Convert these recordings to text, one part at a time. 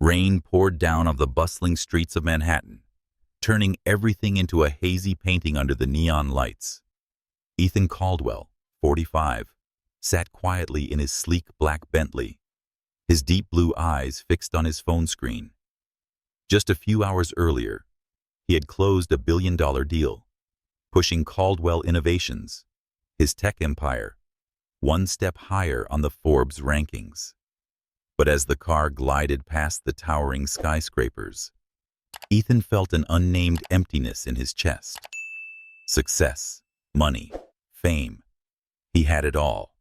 Rain poured down on the bustling streets of Manhattan, turning everything into a hazy painting under the neon lights. Ethan Caldwell, 45, sat quietly in his sleek black Bentley, his deep blue eyes fixed on his phone screen. Just a few hours earlier, he had closed a billion-dollar deal, pushing Caldwell Innovations, his tech empire, one step higher on the Forbes rankings. But as the car glided past the towering skyscrapers, Ethan felt an unnamed emptiness in his chest. Success, money, fame. He had it all,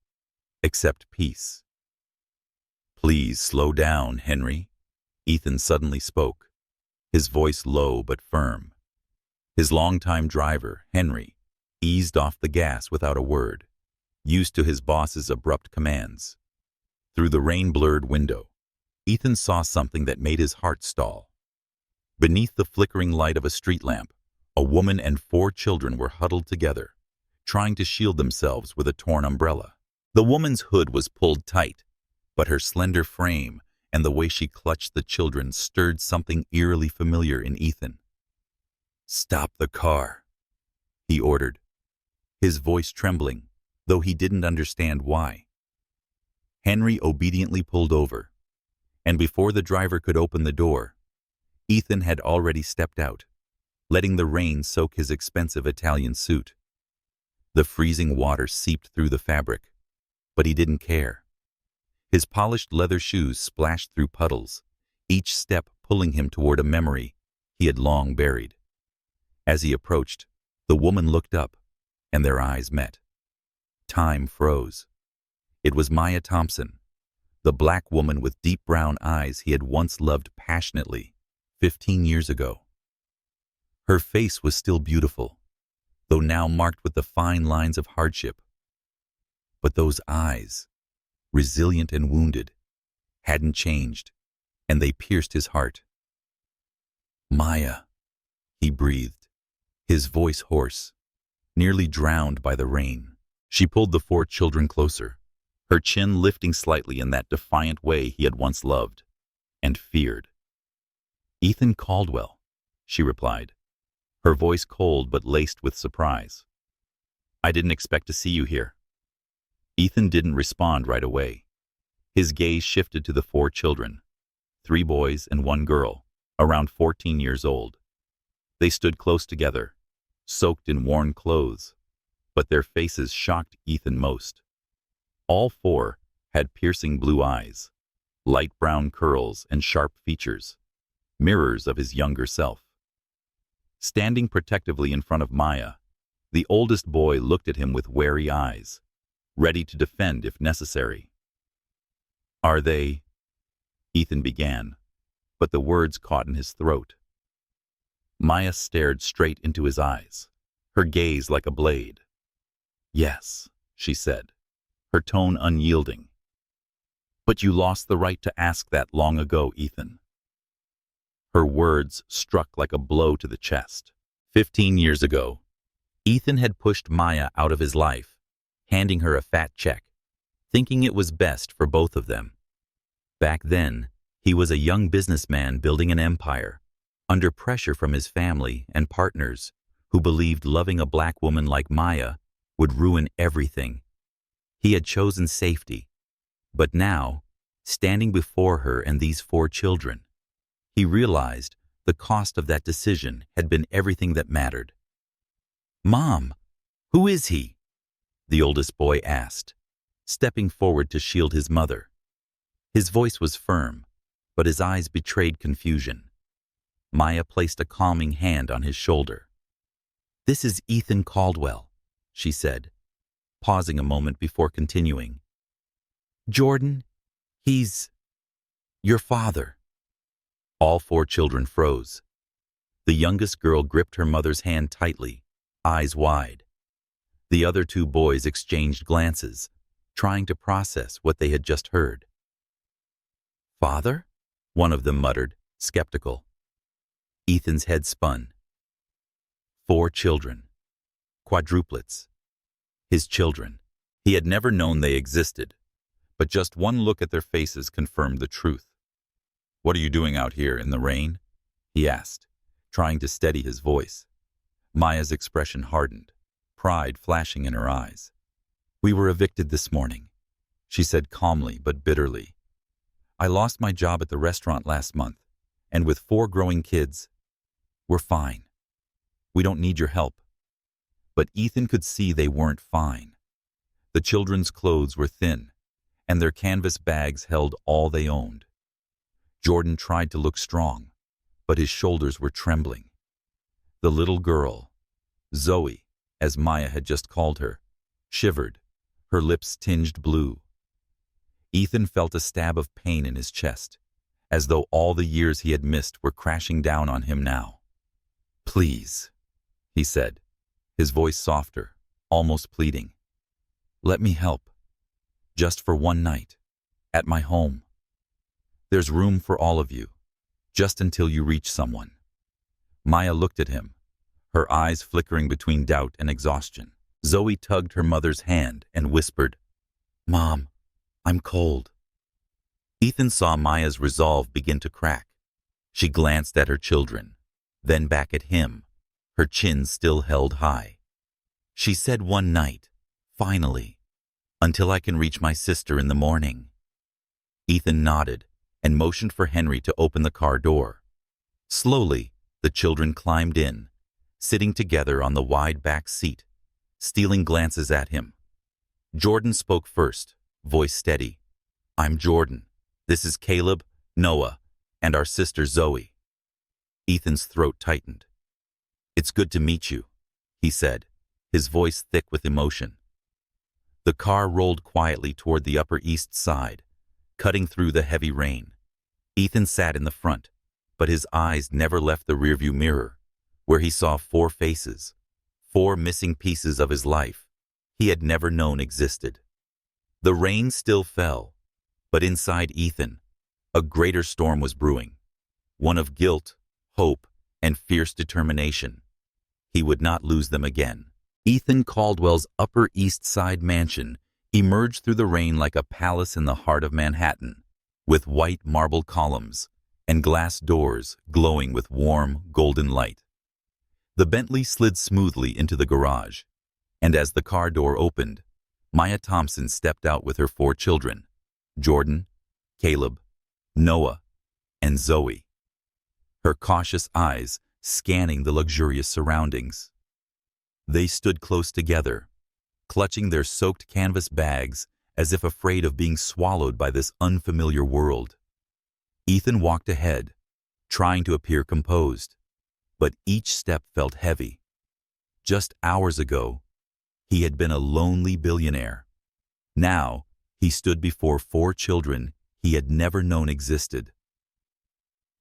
except peace. "Please slow down, Henry," Ethan suddenly spoke, his voice low but firm. His longtime driver, Henry, eased off the gas without a word, used to his boss's abrupt commands. Through the rain-blurred window, Ethan saw something that made his heart stall. Beneath the flickering light of a street lamp, a woman and 4 children were huddled together, trying to shield themselves with a torn umbrella. The woman's hood was pulled tight, but her slender frame and the way she clutched the children stirred something eerily familiar in Ethan. "Stop the car," he ordered, his voice trembling, though he didn't understand why. Henry obediently pulled over, and before the driver could open the door, Ethan had already stepped out, letting the rain soak his expensive Italian suit. The freezing water seeped through the fabric, but he didn't care. His polished leather shoes splashed through puddles, each step pulling him toward a memory he had long buried. As he approached, the woman looked up, and their eyes met. Time froze. It was Maya Thompson, the black woman with deep brown eyes he had once loved passionately 15 years ago. Her face was still beautiful, though now marked with the fine lines of hardship. But those eyes, resilient and wounded, hadn't changed, and they pierced his heart. "Maya," he breathed, his voice hoarse, nearly drowned by the rain. She pulled the 4 children closer, her chin lifting slightly in that defiant way he had once loved and feared. "Ethan Caldwell," she replied, her voice cold but laced with surprise. "I didn't expect to see you here." Ethan didn't respond right away. His gaze shifted to the 4 children, 3 boys and 1 girl, around 14 years old. They stood close together, soaked in worn clothes, but their faces shocked Ethan most. All 4 had piercing blue eyes, light brown curls and sharp features, mirrors of his younger self. Standing protectively in front of Maya, the oldest boy looked at him with wary eyes, ready to defend if necessary. "Are they?" Ethan began, but the words caught in his throat. Maya stared straight into his eyes, her gaze like a blade. "Yes," she said, her tone unyielding. "But you lost the right to ask that long ago, Ethan." Her words struck like a blow to the chest. 15 years ago, Ethan had pushed Maya out of his life, handing her a fat check, thinking it was best for both of them. Back then, he was a young businessman building an empire, under pressure from his family and partners who believed loving a black woman like Maya would ruin everything. He had chosen safety, but now, standing before her and these 4 children, he realized the cost of that decision had been everything that mattered. "Mom, who is he?" the oldest boy asked, stepping forward to shield his mother. His voice was firm, but his eyes betrayed confusion. Maya placed a calming hand on his shoulder. "This is Ethan Caldwell," she said, pausing a moment before continuing. "Jordan, he's your father." All 4 children froze. The youngest girl gripped her mother's hand tightly, eyes wide. The other 2 boys exchanged glances, trying to process what they had just heard. "Father?" one of them muttered, skeptical. Ethan's head spun. 4 children. Quadruplets. His children. He had never known they existed, but just one look at their faces confirmed the truth. "What are you doing out here in the rain?" he asked, trying to steady his voice. Maya's expression hardened, pride flashing in her eyes. "We were evicted this morning," she said calmly but bitterly. "I lost my job at the restaurant last month, and with 4 growing kids, we're fine. We don't need your help." But Ethan could see they weren't fine. The children's clothes were thin, and their canvas bags held all they owned. Jordan tried to look strong, but his shoulders were trembling. The little girl, Zoe, as Maya had just called her, shivered, her lips tinged blue. Ethan felt a stab of pain in his chest, as though all the years he had missed were crashing down on him now. "Please," he said, his voice softer, almost pleading. "Let me help. Just for one night. At my home. There's room for all of you, just until you reach someone." Maya looked at him, her eyes flickering between doubt and exhaustion. Zoe tugged her mother's hand and whispered, "Mom, I'm cold." Ethan saw Maya's resolve begin to crack. She glanced at her children, then back at him, her chin still held high. She said, "One night, finally, until I can reach my sister in the morning." Ethan nodded and motioned for Henry to open the car door. Slowly, the children climbed in, sitting together on the wide back seat, stealing glances at him. Jordan spoke first, voice steady. "I'm Jordan. This is Caleb, Noah, and our sister Zoe." Ethan's throat tightened. "It's good to meet you," he said, his voice thick with emotion. The car rolled quietly toward the Upper East Side, cutting through the heavy rain. Ethan sat in the front, but his eyes never left the rearview mirror, where he saw 4 faces, 4 missing pieces of his life he had never known existed. The rain still fell, but inside Ethan, a greater storm was brewing, one of guilt, hope, and fierce determination. He would not lose them again. Ethan Caldwell's Upper East Side mansion emerged through the rain like a palace in the heart of Manhattan, with white marble columns and glass doors glowing with warm, golden light. The Bentley slid smoothly into the garage, and as the car door opened, Maya Thompson stepped out with her 4 children, Jordan, Caleb, Noah, and Zoe, her cautious eyes scanning the luxurious surroundings. They stood close together, clutching their soaked canvas bags as if afraid of being swallowed by this unfamiliar world. Ethan walked ahead, trying to appear composed, but each step felt heavy. Just hours ago, he had been a lonely billionaire. Now, he stood before 4 children he had never known existed.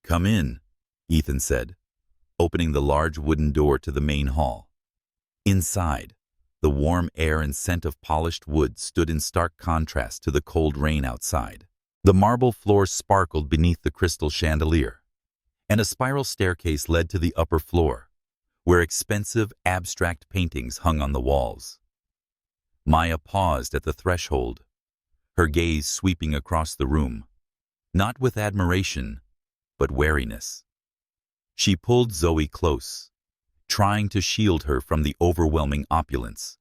"Come in," Ethan said, opening the large wooden door to the main hall. Inside, the warm air and scent of polished wood stood in stark contrast to the cold rain outside. The marble floor sparkled beneath the crystal chandelier, and a spiral staircase led to the upper floor, where expensive, abstract paintings hung on the walls. Maya paused at the threshold, her gaze sweeping across the room, not with admiration, but wariness. She pulled Zoe close, trying to shield her from the overwhelming opulence.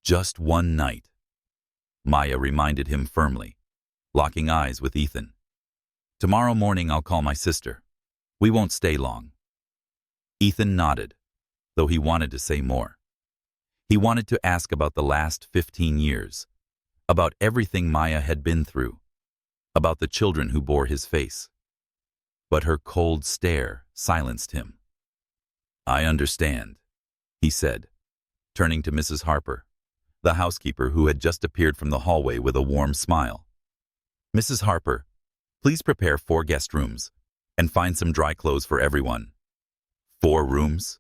"Just one night," Maya reminded him firmly, locking eyes with Ethan. "Tomorrow morning I'll call my sister. We won't stay long." Ethan nodded, though he wanted to say more. He wanted to ask about the last 15 years, about everything Maya had been through, about the children who bore his face. But her cold stare silenced him. "I understand," he said, turning to Mrs. Harper, the housekeeper who had just appeared from the hallway with a warm smile. "Mrs. Harper, please prepare 4 guest rooms and find some dry clothes for everyone." "4 rooms?"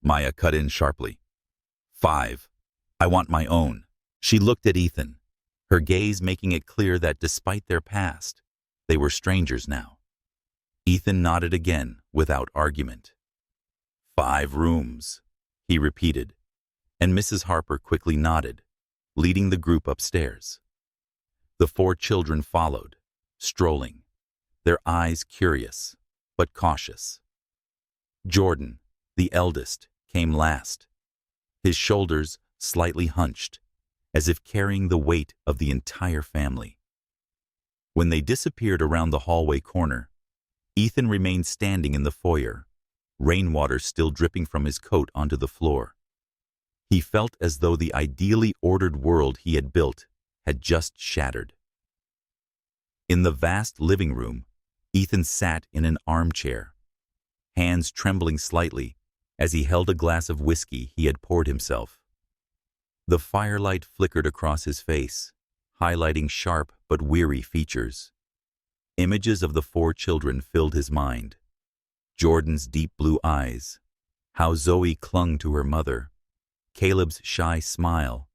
Maya cut in sharply. "5. I want my own." She looked at Ethan, her gaze making it clear that despite their past, they were strangers now. Ethan nodded again without argument. "5 rooms," he repeated, and Mrs. Harper quickly nodded, leading the group upstairs. The 4 children followed, strolling, their eyes curious, but cautious. Jordan, the eldest, came last, his shoulders slightly hunched, as if carrying the weight of the entire family. When they disappeared around the hallway corner, Ethan remained standing in the foyer, rainwater still dripping from his coat onto the floor. He felt as though the ideally ordered world he had built had just shattered. In the vast living room, Ethan sat in an armchair, hands trembling slightly as he held a glass of whiskey he had poured himself. The firelight flickered across his face, highlighting sharp but weary features. Images of the 4 children filled his mind. Jordan's deep blue eyes, how Zoe clung to her mother, Caleb's shy smile,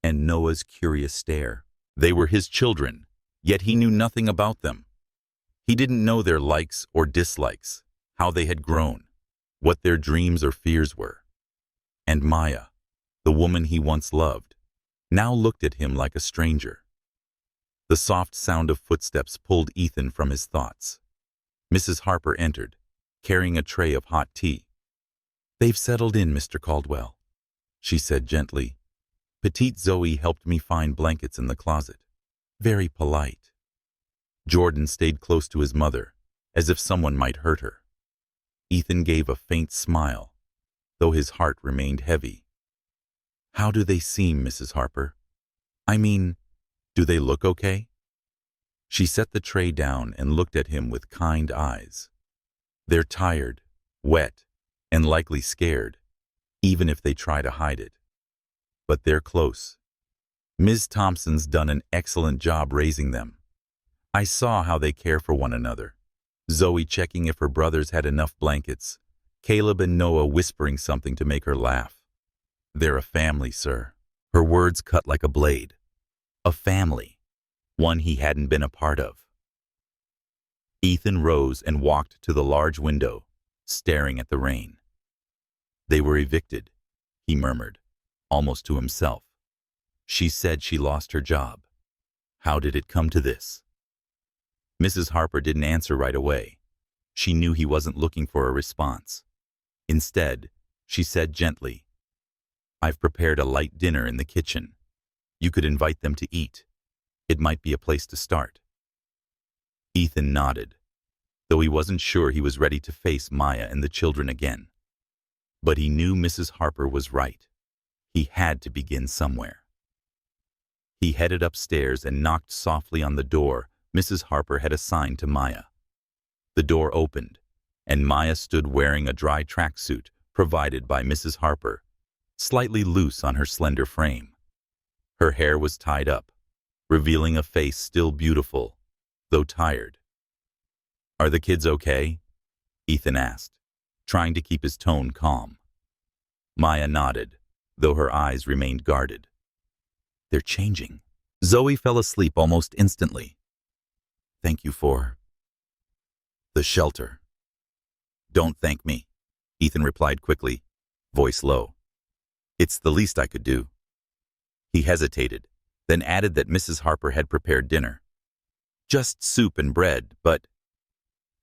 and Noah's curious stare. They were his children, yet he knew nothing about them. He didn't know their likes or dislikes, how they had grown, what their dreams or fears were. And Maya, the woman he once loved, now looked at him like a stranger. The soft sound of footsteps pulled Ethan from his thoughts. Mrs. Harper entered, carrying a tray of hot tea. "They've settled in, Mr. Caldwell," she said gently. "Petite Zoe helped me find blankets in the closet. Very polite." Jordan stayed close to his mother, as if someone might hurt her. Ethan gave a faint smile, though his heart remained heavy. "How do they seem, Mrs. Harper? I mean, do they look okay?" She set the tray down and looked at him with kind eyes. "They're tired, wet, and likely scared, even if they try to hide it. But they're close. Ms. Thompson's done an excellent job raising them. I saw how they care for one another. Zoe checking if her brothers had enough blankets, Caleb and Noah whispering something to make her laugh. They're a family, sir." Her words cut like a blade. A family, one he hadn't been a part of. Ethan rose and walked to the large window, staring at the rain. "They were evicted," he murmured, almost to himself. "She said she lost her job. How did it come to this?" Mrs. Harper didn't answer right away. She knew he wasn't looking for a response. Instead, she said gently, "I've prepared a light dinner in the kitchen. You could invite them to eat. It might be a place to start." Ethan nodded, though he wasn't sure he was ready to face Maya and the children again. But he knew Mrs. Harper was right. He had to begin somewhere. He headed upstairs and knocked softly on the door Mrs. Harper had assigned to Maya. The door opened, and Maya stood wearing a dry tracksuit provided by Mrs. Harper, slightly loose on her slender frame. Her hair was tied up, revealing a face still beautiful, though tired. "Are the kids okay?" Ethan asked, trying to keep his tone calm. Maya nodded, though her eyes remained guarded. "They're changing." Zoe fell asleep almost instantly. "Thank you for the shelter." "Don't thank me," Ethan replied quickly, voice low. "It's the least I could do." He hesitated, then added that Mrs. Harper had prepared dinner. "Just soup and bread, but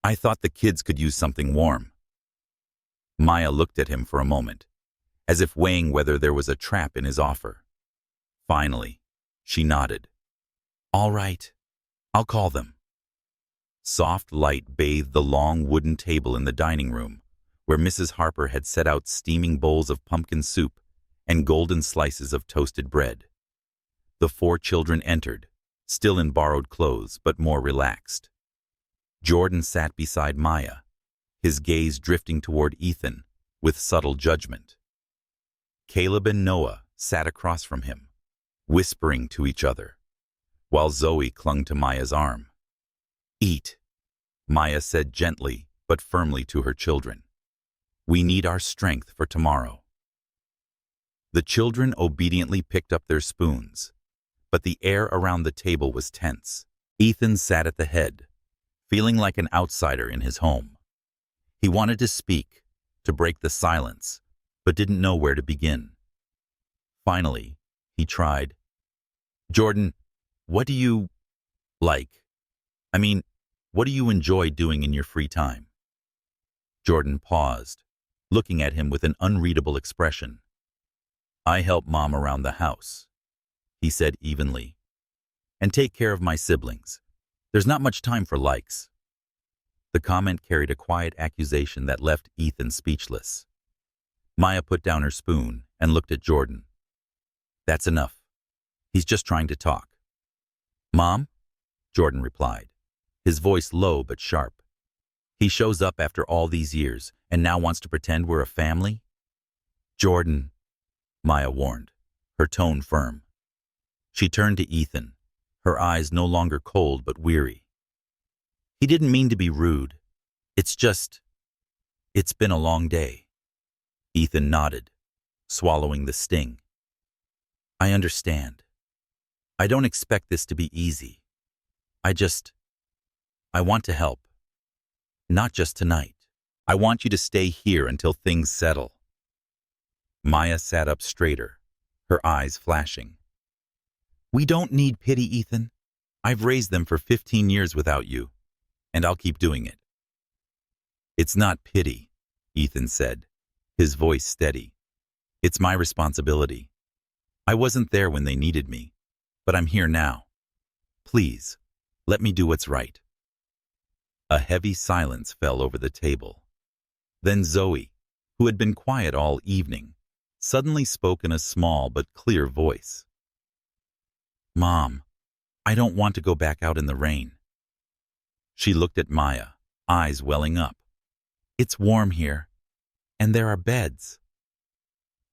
I thought the kids could use something warm." Maya looked at him for a moment, as if weighing whether there was a trap in his offer. Finally, she nodded. "All right, I'll call them." Soft light bathed the long wooden table in the dining room, where Mrs. Harper had set out steaming bowls of pumpkin soup and golden slices of toasted bread. The 4 children entered, still in borrowed clothes but more relaxed. Jordan sat beside Maya, his gaze drifting toward Ethan with subtle judgment. Caleb and Noah sat across from him, whispering to each other, while Zoe clung to Maya's arm. "Eat," Maya said gently but firmly to her children. "We need our strength for tomorrow." The children obediently picked up their spoons, but the air around the table was tense. Ethan sat at the head, feeling like an outsider in his home. He wanted to speak, to break the silence, but didn't know where to begin. Finally, he tried. "Jordan, what do you like? I mean, What do you enjoy doing in your free time? Jordan paused, looking at him with an unreadable expression. I help Mom around the house, he said evenly, and take care of my siblings. There's not much time for likes. The comment carried a quiet accusation that left Ethan speechless. Maya put down her spoon and looked at Jordan. That's enough. He's just trying to talk. Mom? Jordan replied, his voice low but sharp. He shows up after all these years and now wants to pretend we're a family? Jordan, Maya warned, her tone firm. She turned to Ethan, her eyes no longer cold but weary. He didn't mean to be rude. It's been a long day. Ethan nodded, swallowing the sting. I understand. I don't expect this to be easy. I want to help. Not just tonight. I want you to stay here until things settle. Maya sat up straighter, her eyes flashing. We don't need pity, Ethan. I've raised them for 15 years without you, and I'll keep doing it. It's not pity, Ethan said, his voice steady. It's my responsibility. I wasn't there when they needed me, but I'm here now. Please, let me do what's right. A heavy silence fell over the table. Then Zoe, who had been quiet all evening, suddenly spoke in a small but clear voice. Mom, I don't want to go back out in the rain. She looked at Maya, eyes welling up. It's warm here, and there are beds.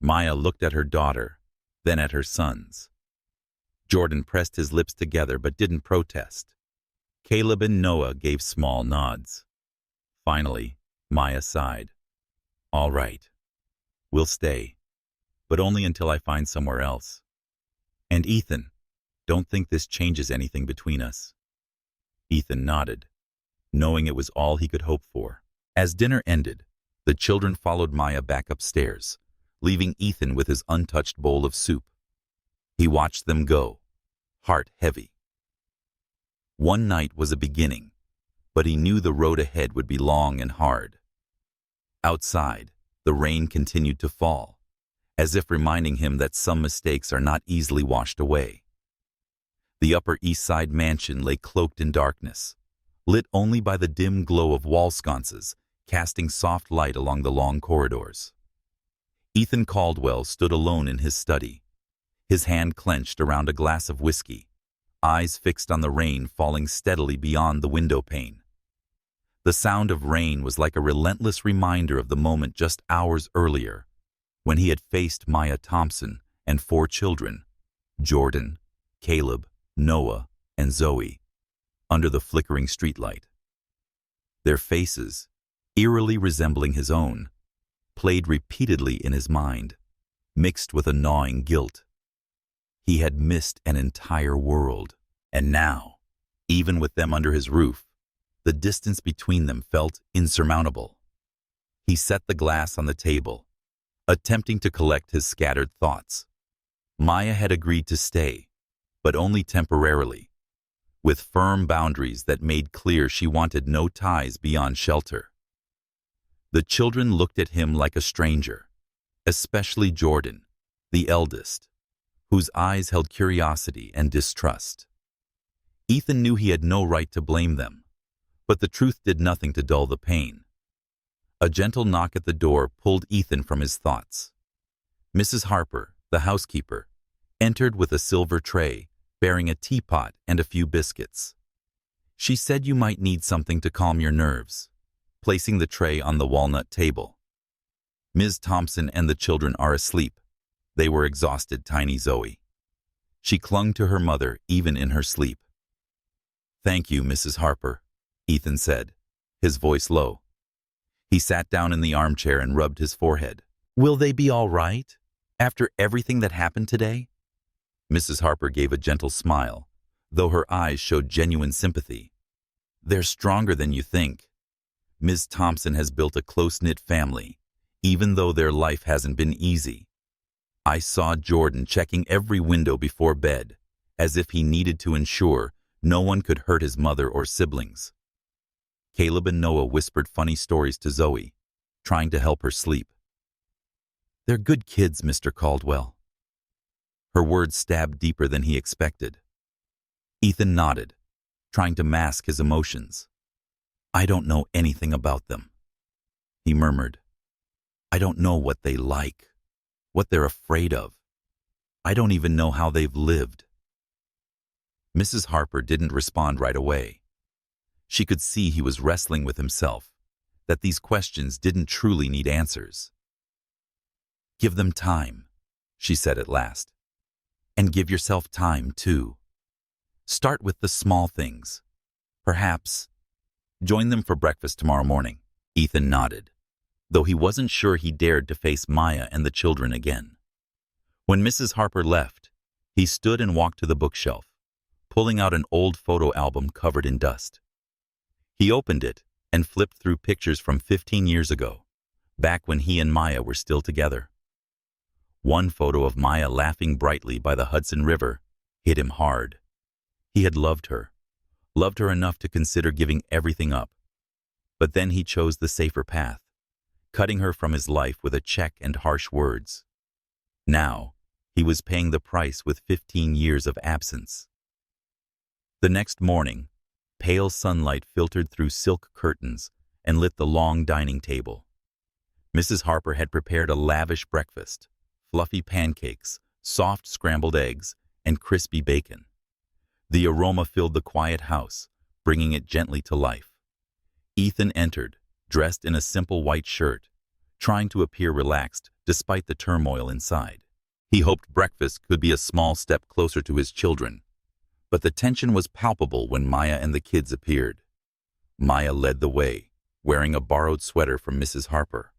Maya looked at her daughter, then at her sons. Jordan pressed his lips together but didn't protest. Caleb and Noah gave small nods. Finally, Maya sighed. All right, we'll stay, but only until I find somewhere else. And Ethan, don't think this changes anything between us. Ethan nodded, knowing it was all he could hope for. As dinner ended, the children followed Maya back upstairs, leaving Ethan with his untouched bowl of soup. He watched them go, heart heavy. One night was a beginning, but he knew the road ahead would be long and hard. Outside, the rain continued to fall, as if reminding him that some mistakes are not easily washed away. The Upper East Side mansion lay cloaked in darkness, lit only by the dim glow of wall sconces, casting soft light along the long corridors. Ethan Caldwell stood alone in his study, his hand clenched around a glass of whiskey, eyes fixed on the rain falling steadily beyond the window pane. The sound of rain was like a relentless reminder of the moment just hours earlier, when he had faced Maya Thompson and 4 children, Jordan, Caleb, Noah, and Zoe, under the flickering streetlight. Their faces, eerily resembling his own, played repeatedly in his mind, mixed with a gnawing guilt. He had missed an entire world, and now, even with them under his roof, the distance between them felt insurmountable. He set the glass on the table, attempting to collect his scattered thoughts. Maya had agreed to stay, but only temporarily, with firm boundaries that made clear she wanted no ties beyond shelter. The children looked at him like a stranger, especially Jordan, the eldest, whose eyes held curiosity and distrust. Ethan knew he had no right to blame them, but the truth did nothing to dull the pain. A gentle knock at the door pulled Ethan from his thoughts. Mrs. Harper, the housekeeper, entered with a silver tray, bearing a teapot and a few biscuits. She said you might need something to calm your nerves, placing the tray on the walnut table. Ms. Thompson and the children are asleep. They were exhausted, tiny Zoe. She clung to her mother even in her sleep. Thank you, Mrs. Harper, Ethan said, his voice low. He sat down in the armchair and rubbed his forehead. Will they be all right, after everything that happened today? Mrs. Harper gave a gentle smile, though her eyes showed genuine sympathy. They're stronger than you think. Ms. Thompson has built a close-knit family, even though their life hasn't been easy. I saw Jordan checking every window before bed, as if he needed to ensure no one could hurt his mother or siblings. Caleb and Noah whispered funny stories to Zoe, trying to help her sleep. "They're good kids, Mr. Caldwell." Her words stabbed deeper than he expected. Ethan nodded, trying to mask his emotions. "I don't know anything about them," he murmured. "I don't know what they like, what they're afraid of. I don't even know how they've lived." Mrs. Harper didn't respond right away. She could see he was wrestling with himself, that these questions didn't truly need answers. "Give them time," she said at last. "And give yourself time, too. Start with the small things. Perhaps join them for breakfast tomorrow morning." Ethan nodded, though he wasn't sure he dared to face Maya and the children again. When Mrs. Harper left, he stood and walked to the bookshelf, pulling out an old photo album covered in dust. He opened it and flipped through pictures from 15 years ago, back when he and Maya were still together. One photo of Maya laughing brightly by the Hudson River hit him hard. He had loved her enough to consider giving everything up. But then he chose the safer path, cutting her from his life with a check and harsh words. Now, he was paying the price with 15 years of absence. The next morning, pale sunlight filtered through silk curtains and lit the long dining table. Mrs. Harper had prepared a lavish breakfast: fluffy pancakes, soft scrambled eggs, and crispy bacon. The aroma filled the quiet house, bringing it gently to life. Ethan entered, dressed in a simple white shirt, trying to appear relaxed despite the turmoil inside. He hoped breakfast could be a small step closer to his children, but the tension was palpable when Maya and the kids appeared. Maya led the way, wearing a borrowed sweater from Mrs. Harper,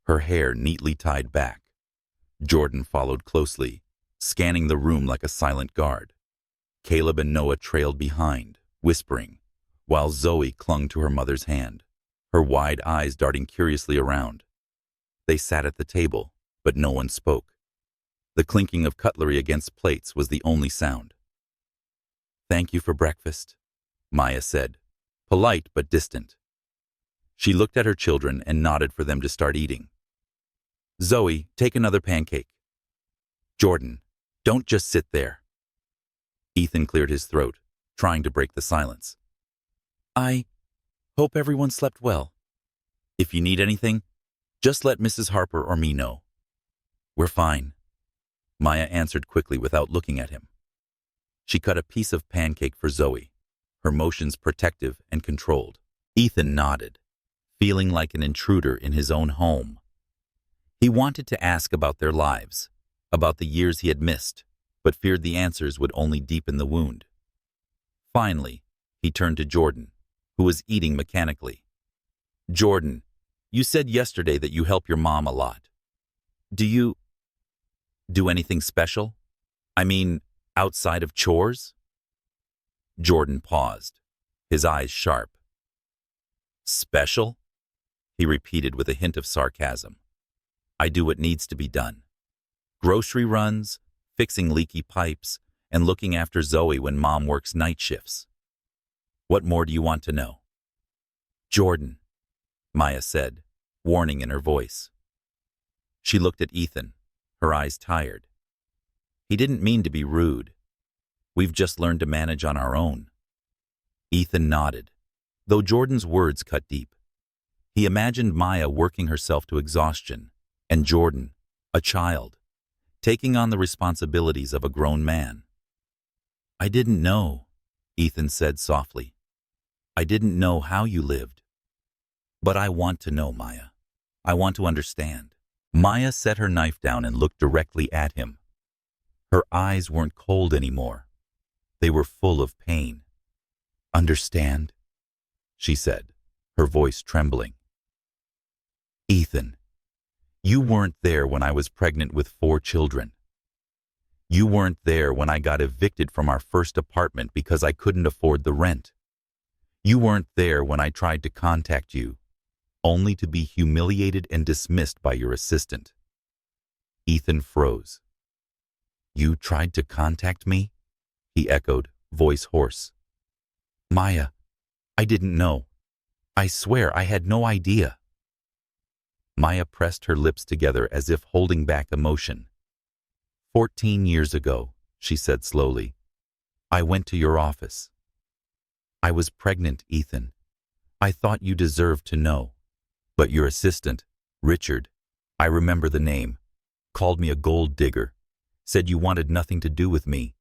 her hair neatly tied back. Jordan followed closely, scanning the room like a silent guard. Caleb and Noah trailed behind, whispering, while Zoe clung to her mother's hand, her wide eyes darting curiously around. They sat at the table, but no one spoke. The clinking of cutlery against plates was the only sound. "Thank you for breakfast," Maya said, polite but distant. She looked at her children and nodded for them to start eating. "Zoe, take another pancake." "Jordan, don't just sit there." Ethan cleared his throat, trying to break the silence. "I hope everyone slept well. If you need anything, just let Mrs. Harper or me know." "We're fine," Maya answered quickly without looking at him. She cut a piece of pancake for Zoe, her motions protective and controlled. Ethan nodded, feeling like an intruder in his own home. He wanted to ask about their lives, about the years he had missed, but feared the answers would only deepen the wound. Finally, he turned to Jordan, who was eating mechanically. "Jordan, you said yesterday that you help your mom a lot. Do you do anything special? I mean, outside of chores?" Jordan paused, his eyes sharp. "Special?" he repeated with a hint of sarcasm. "I do what needs to be done. Grocery runs, fixing leaky pipes, and looking after Zoe when Mom works night shifts. What more do you want to know?" "Jordan," Maya said, warning in her voice. She looked at Ethan, her eyes tired. He didn't mean to be rude. "We've just learned to manage on our own." Ethan nodded, though Jordan's words cut deep. He imagined Maya working herself to exhaustion, and Jordan, a child, taking on the responsibilities of a grown man. "I didn't know," Ethan said softly. "I didn't know how you lived. But I want to know, Maya. I want to understand." Maya set her knife down and looked directly at him. Her eyes weren't cold anymore. They were full of pain. "Understand?" she said, her voice trembling. "Ethan, you weren't there when I was pregnant with 4 children. You weren't there when I got evicted from our first apartment because I couldn't afford the rent. You weren't there when I tried to contact you, only to be humiliated and dismissed by your assistant." Ethan froze. "You tried to contact me?" he echoed, voice hoarse. "Maya, I didn't know. I swear I had no idea. Maya pressed her lips together as if holding back emotion. 14 years ago, she said slowly, I went to your office. I was pregnant, Ethan. I thought you deserved to know. But your assistant, Richard, I remember the name, called me a gold digger, said you wanted nothing to do with me.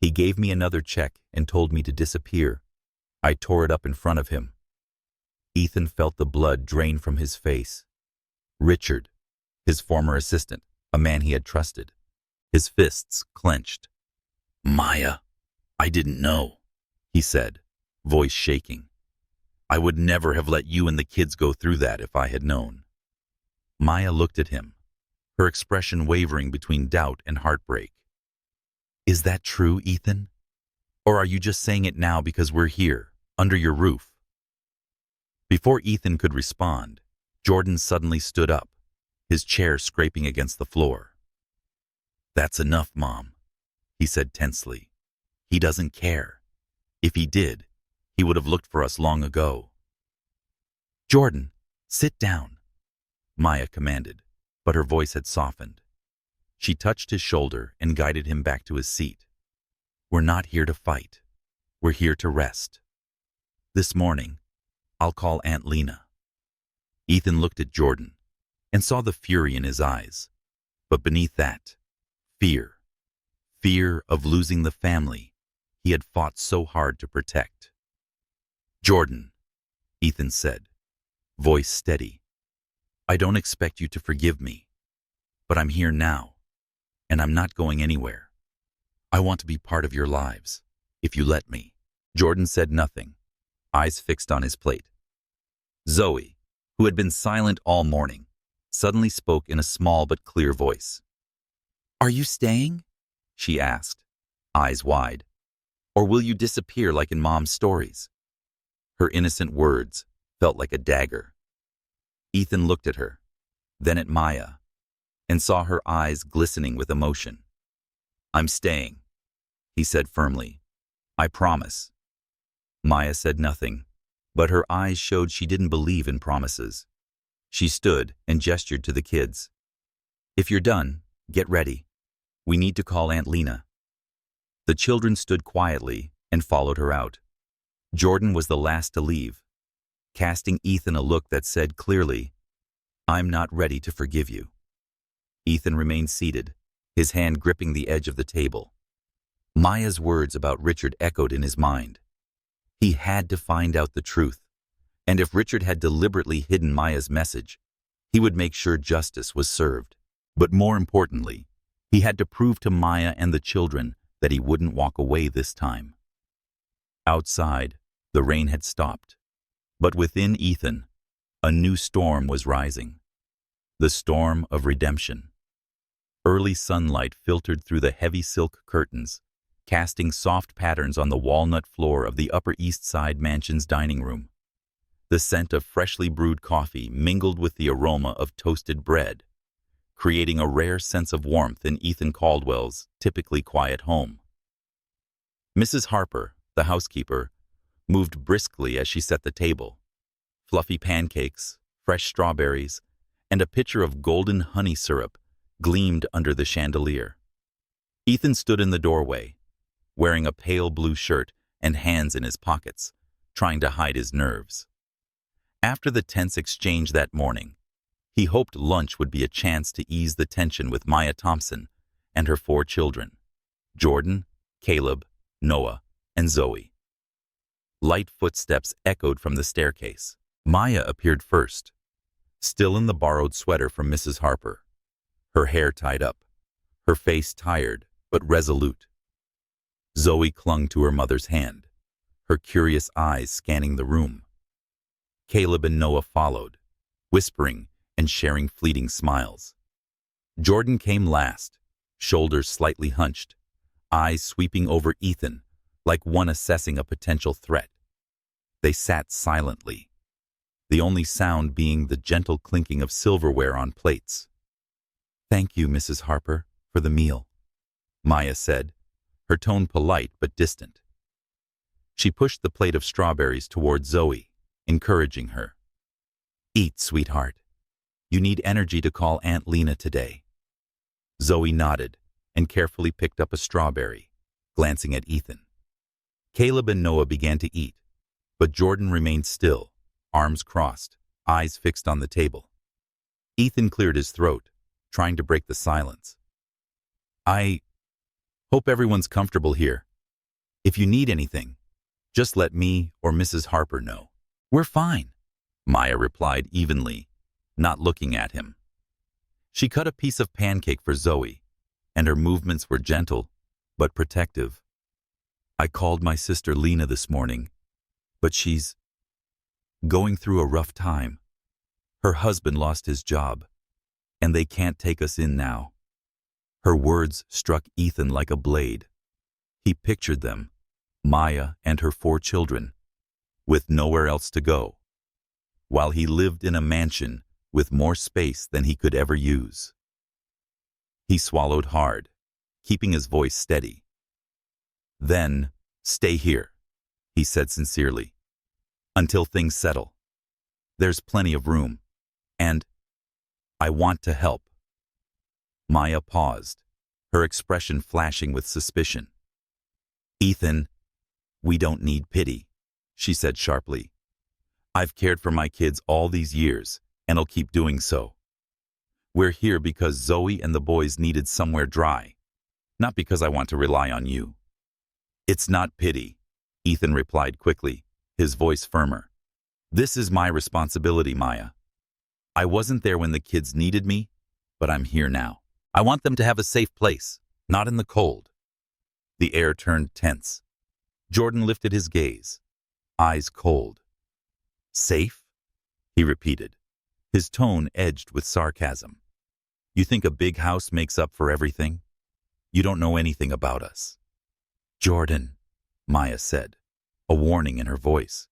He gave me another check and told me to disappear. I tore it up in front of him. Ethan felt the blood drain from his face. Richard, his former assistant, a man he had trusted. His fists clenched. Maya, I didn't know, he said, voice shaking. I would never have let you and the kids go through that if I had known. Maya looked at him, her expression wavering between doubt and heartbreak. Is that true, Ethan? Or are you just saying it now because we're here, under your roof? Before Ethan could respond, Jordan suddenly stood up, his chair scraping against the floor. That's enough, Mom, he said tensely. He doesn't care. If he did, he would have looked for us long ago. Jordan, sit down, Maya commanded, but her voice had softened. She touched his shoulder and guided him back to his seat. We're not here to fight. We're here to rest. This morning, I'll call Aunt Lena. Ethan looked at Jordan and saw the fury in his eyes, but beneath that, fear. Fear of losing the family he had fought so hard to protect. Jordan, Ethan said, voice steady. I don't expect you to forgive me, but I'm here now, and I'm not going anywhere. I want to be part of your lives, if you let me. Jordan said nothing, eyes fixed on his plate. Zoe, who had been silent all morning, suddenly spoke in a small but clear voice. Are you staying? She asked, eyes wide. Or will you disappear like in Mom's stories? Her innocent words felt like a dagger. Ethan looked at her, then at Maya, and saw her eyes glistening with emotion. I'm staying, he said firmly. I promise. Maya said nothing, but her eyes showed she didn't believe in promises. She stood and gestured to the kids. If you're done, get ready. We need to call Aunt Lena. The children stood quietly and followed her out. Jordan was the last to leave, casting Ethan a look that said clearly, I'm not ready to forgive you. Ethan remained seated, his hand gripping the edge of the table. Maya's words about Richard echoed in his mind. He had to find out the truth, and if Richard had deliberately hidden Maya's message, he would make sure justice was served. But more importantly, he had to prove to Maya and the children that he wouldn't walk away this time. Outside, the rain had stopped, but within Ethan, a new storm was rising. The storm of redemption. Early sunlight filtered through the heavy silk curtains, casting soft patterns on the walnut floor of the Upper East Side mansion's dining room. The scent of freshly brewed coffee mingled with the aroma of toasted bread, creating a rare sense of warmth in Ethan Caldwell's typically quiet home. Mrs. Harper, the housekeeper, moved briskly as she set the table. Fluffy pancakes, fresh strawberries, and a pitcher of golden honey syrup gleamed under the chandelier. Ethan stood in the doorway, wearing a pale blue shirt and hands in his pockets, trying to hide his nerves. After the tense exchange that morning, he hoped lunch would be a chance to ease the tension with Maya Thompson and her 4 children, Jordan, Caleb, Noah, and Zoe. Light footsteps echoed from the staircase. Maya appeared first, still in the borrowed sweater from Mrs. Harper, her hair tied up, her face tired but resolute. Zoe clung to her mother's hand, her curious eyes scanning the room. Caleb and Noah followed, whispering and sharing fleeting smiles. Jordan came last, shoulders slightly hunched, eyes sweeping over Ethan like one assessing a potential threat. They sat silently, the only sound being the gentle clinking of silverware on plates. Thank you, Mrs. Harper, for the meal, Maya said, her tone polite but distant. She pushed the plate of strawberries toward Zoe, encouraging her. "Eat, sweetheart. You need energy to call Aunt Lena today." Zoe nodded and carefully picked up a strawberry, glancing at Ethan. Caleb and Noah began to eat, but Jordan remained still, arms crossed, eyes fixed on the table. Ethan cleared his throat, trying to break the silence. "I hope everyone's comfortable here. If you need anything, just let me or Mrs. Harper know." "We're fine," Maya replied evenly, not looking at him. She cut a piece of pancake for Zoe, and her movements were gentle but protective. "I called my sister Lena this morning, but she's going through a rough time. Her husband lost his job, and they can't take us in now." Her words struck Ethan like a blade. He pictured them, Maya and her 4 children, with nowhere else to go, while he lived in a mansion with more space than he could ever use. He swallowed hard, keeping his voice steady. "Then, stay here," he said sincerely, "until things settle. There's plenty of room, and I want to help." Maya paused, her expression flashing with suspicion. "Ethan, we don't need pity," she said sharply. "I've cared for my kids all these years, and I'll keep doing so. We're here because Zoe and the boys needed somewhere dry, not because I want to rely on you." "It's not pity," Ethan replied quickly, his voice firmer. "This is my responsibility, Maya. I wasn't there when the kids needed me, but I'm here now. I want them to have a safe place, not in the cold." The air turned tense. Jordan lifted his gaze, eyes cold. "Safe?" he repeated, his tone edged with sarcasm. "You think a big house makes up for everything? You don't know anything about us." "Jordan," Maya said, a warning in her voice.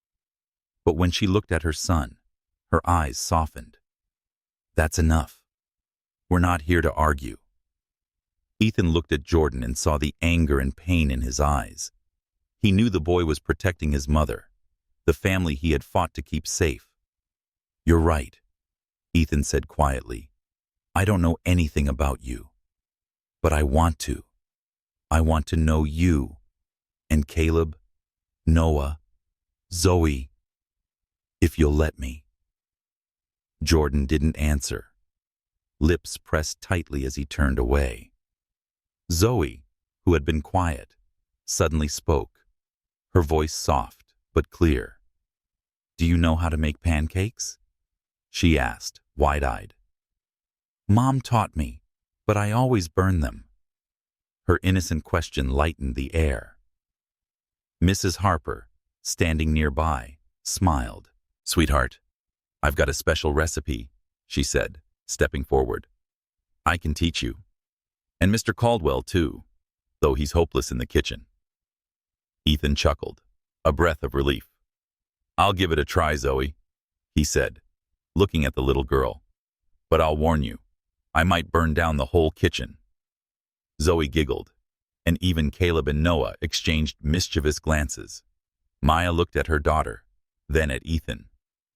But when she looked at her son, her eyes softened. "That's enough. We're not here to argue." Ethan looked at Jordan and saw the anger and pain in his eyes. He knew the boy was protecting his mother, the family he had fought to keep safe. "You're right," Ethan said quietly. "I don't know anything about you, but I want to. I want to know you, and Caleb, Noah, Zoe, if you'll let me." Jordan didn't answer, lips pressed tightly as he turned away. Zoe, who had been quiet, suddenly spoke, her voice soft but clear. "Do you know how to make pancakes?" she asked, wide-eyed. "Mom taught me, but I always burn them." Her innocent question lightened the air. Mrs. Harper, standing nearby, smiled. "Sweetheart, I've got a special recipe," she said, stepping forward. "I can teach you. And Mr. Caldwell, too, though he's hopeless in the kitchen." Ethan chuckled, a breath of relief. "I'll give it a try, Zoe," he said, looking at the little girl. "But I'll warn you, I might burn down the whole kitchen." Zoe giggled, and even Caleb and Noah exchanged mischievous glances. Maya looked at her daughter, then at Ethan.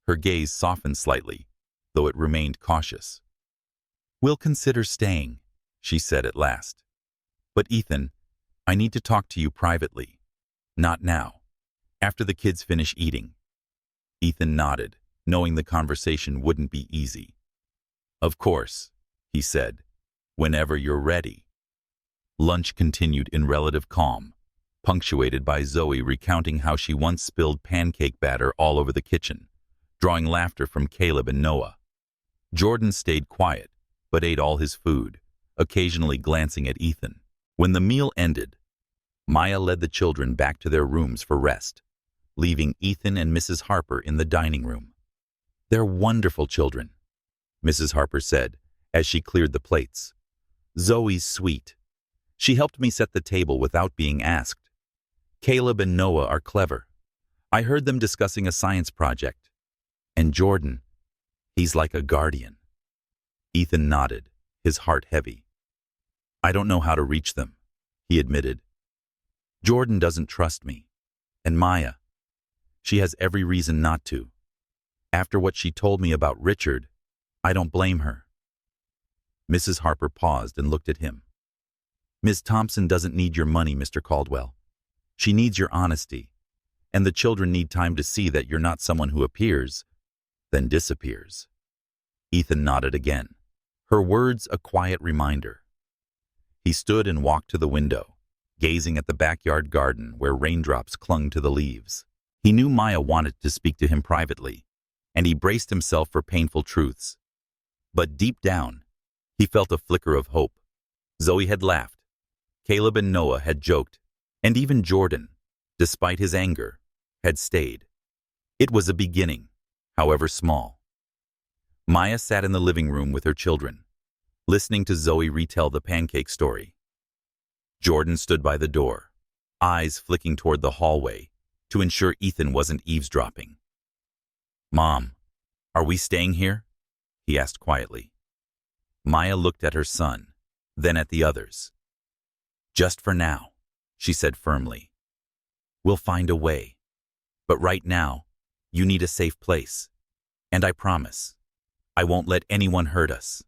Her gaze softened slightly, though it remained cautious. "We'll consider staying," she said at last. "But Ethan, I need to talk to you privately. Not now. After the kids finish eating." Ethan nodded, knowing the conversation wouldn't be easy. "Of course," he said, "whenever you're ready." Lunch continued in relative calm, punctuated by Zoe recounting how she once spilled pancake batter all over the kitchen, drawing laughter from Caleb and Noah. Jordan stayed quiet, but ate all his food, occasionally glancing at Ethan. When the meal ended, Maya led the children back to their rooms for rest, leaving Ethan and Mrs. Harper in the dining room. "They're wonderful children," Mrs. Harper said as she cleared the plates. "Zoe's sweet. She helped me set the table without being asked. Caleb and Noah are clever. I heard them discussing a science project. And Jordan, he's like a guardian." Ethan nodded, his heart heavy. "I don't know how to reach them," he admitted. "Jordan doesn't trust me. And Maya, she has every reason not to. After what she told me about Richard, I don't blame her." Mrs. Harper paused and looked at him. "Miss Thompson doesn't need your money, Mr. Caldwell. She needs your honesty, and the children need time to see that you're not someone who appears, then disappears." Ethan nodded again, her words a quiet reminder. He stood and walked to the window, gazing at the backyard garden where raindrops clung to the leaves. He knew Maya wanted to speak to him privately, and he braced himself for painful truths. But deep down, he felt a flicker of hope. Zoe had laughed, Caleb and Noah had joked, and even Jordan, despite his anger, had stayed. It was a beginning, however small. Maya sat in the living room with her children, listening to Zoe retell the pancake story. Jordan stood by the door, eyes flicking toward the hallway to ensure Ethan wasn't eavesdropping. "Mom, are we staying here?" he asked quietly. Maya looked at her son, then at the others. "Just for now," she said firmly. "We'll find a way. But right now, you need a safe place. And I promise, I won't let anyone hurt us."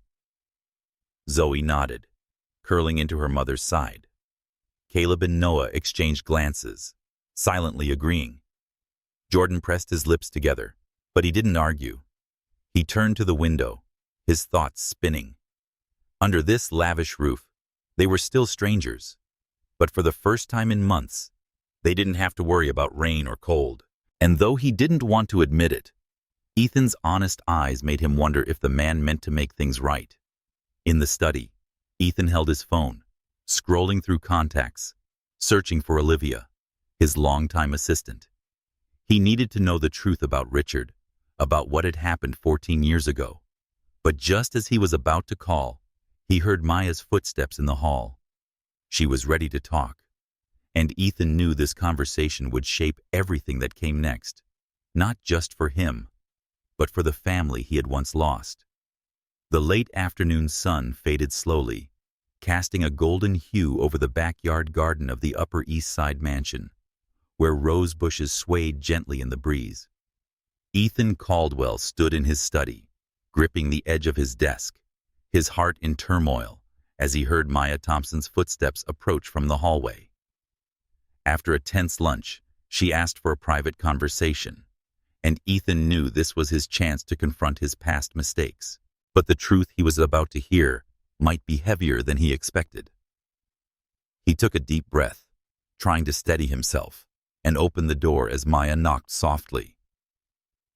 Zoe nodded, curling into her mother's side. Caleb and Noah exchanged glances, silently agreeing. Jordan pressed his lips together, but he didn't argue. He turned to the window, his thoughts spinning. Under this lavish roof, they were still strangers, but for the first time in months, they didn't have to worry about rain or cold. And though he didn't want to admit it, Ethan's honest eyes made him wonder if the man meant to make things right. In the study, Ethan held his phone, scrolling through contacts, searching for Olivia, his longtime assistant. He needed to know the truth about Richard, about what had happened 14 years ago. But just as he was about to call, he heard Maya's footsteps in the hall. She was ready to talk, and Ethan knew this conversation would shape everything that came next, not just for him, but for the family he had once lost. The late afternoon sun faded slowly, casting a golden hue over the backyard garden of the Upper East Side mansion, where rose bushes swayed gently in the breeze. Ethan Caldwell stood in his study, gripping the edge of his desk, his heart in turmoil as he heard Maya Thompson's footsteps approach from the hallway. After a tense lunch, she asked for a private conversation, and Ethan knew this was his chance to confront his past mistakes. But the truth he was about to hear might be heavier than he expected. He took a deep breath, trying to steady himself, and opened the door as Maya knocked softly.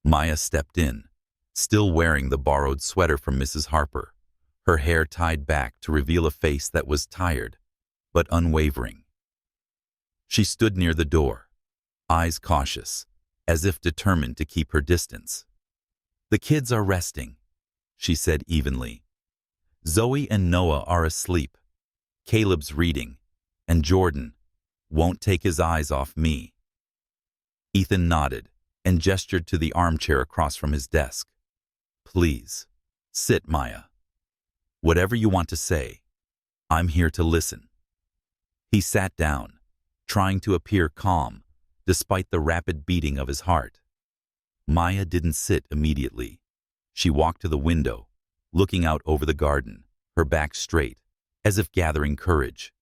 Maya stepped in, still wearing the borrowed sweater from Mrs. Harper, her hair tied back to reveal a face that was tired, but unwavering. She stood near the door, eyes cautious, as if determined to keep her distance. "The kids are resting," she said evenly. "Zoe and Noah are asleep. Caleb's reading, and Jordan won't take his eyes off me." Ethan nodded and gestured to the armchair across from his desk. "Please, sit, Maya. Whatever you want to say, I'm here to listen." He sat down, trying to appear calm, despite the rapid beating of his heart. Maya didn't sit immediately. She walked to the window, looking out over the garden, her back straight, as if gathering courage.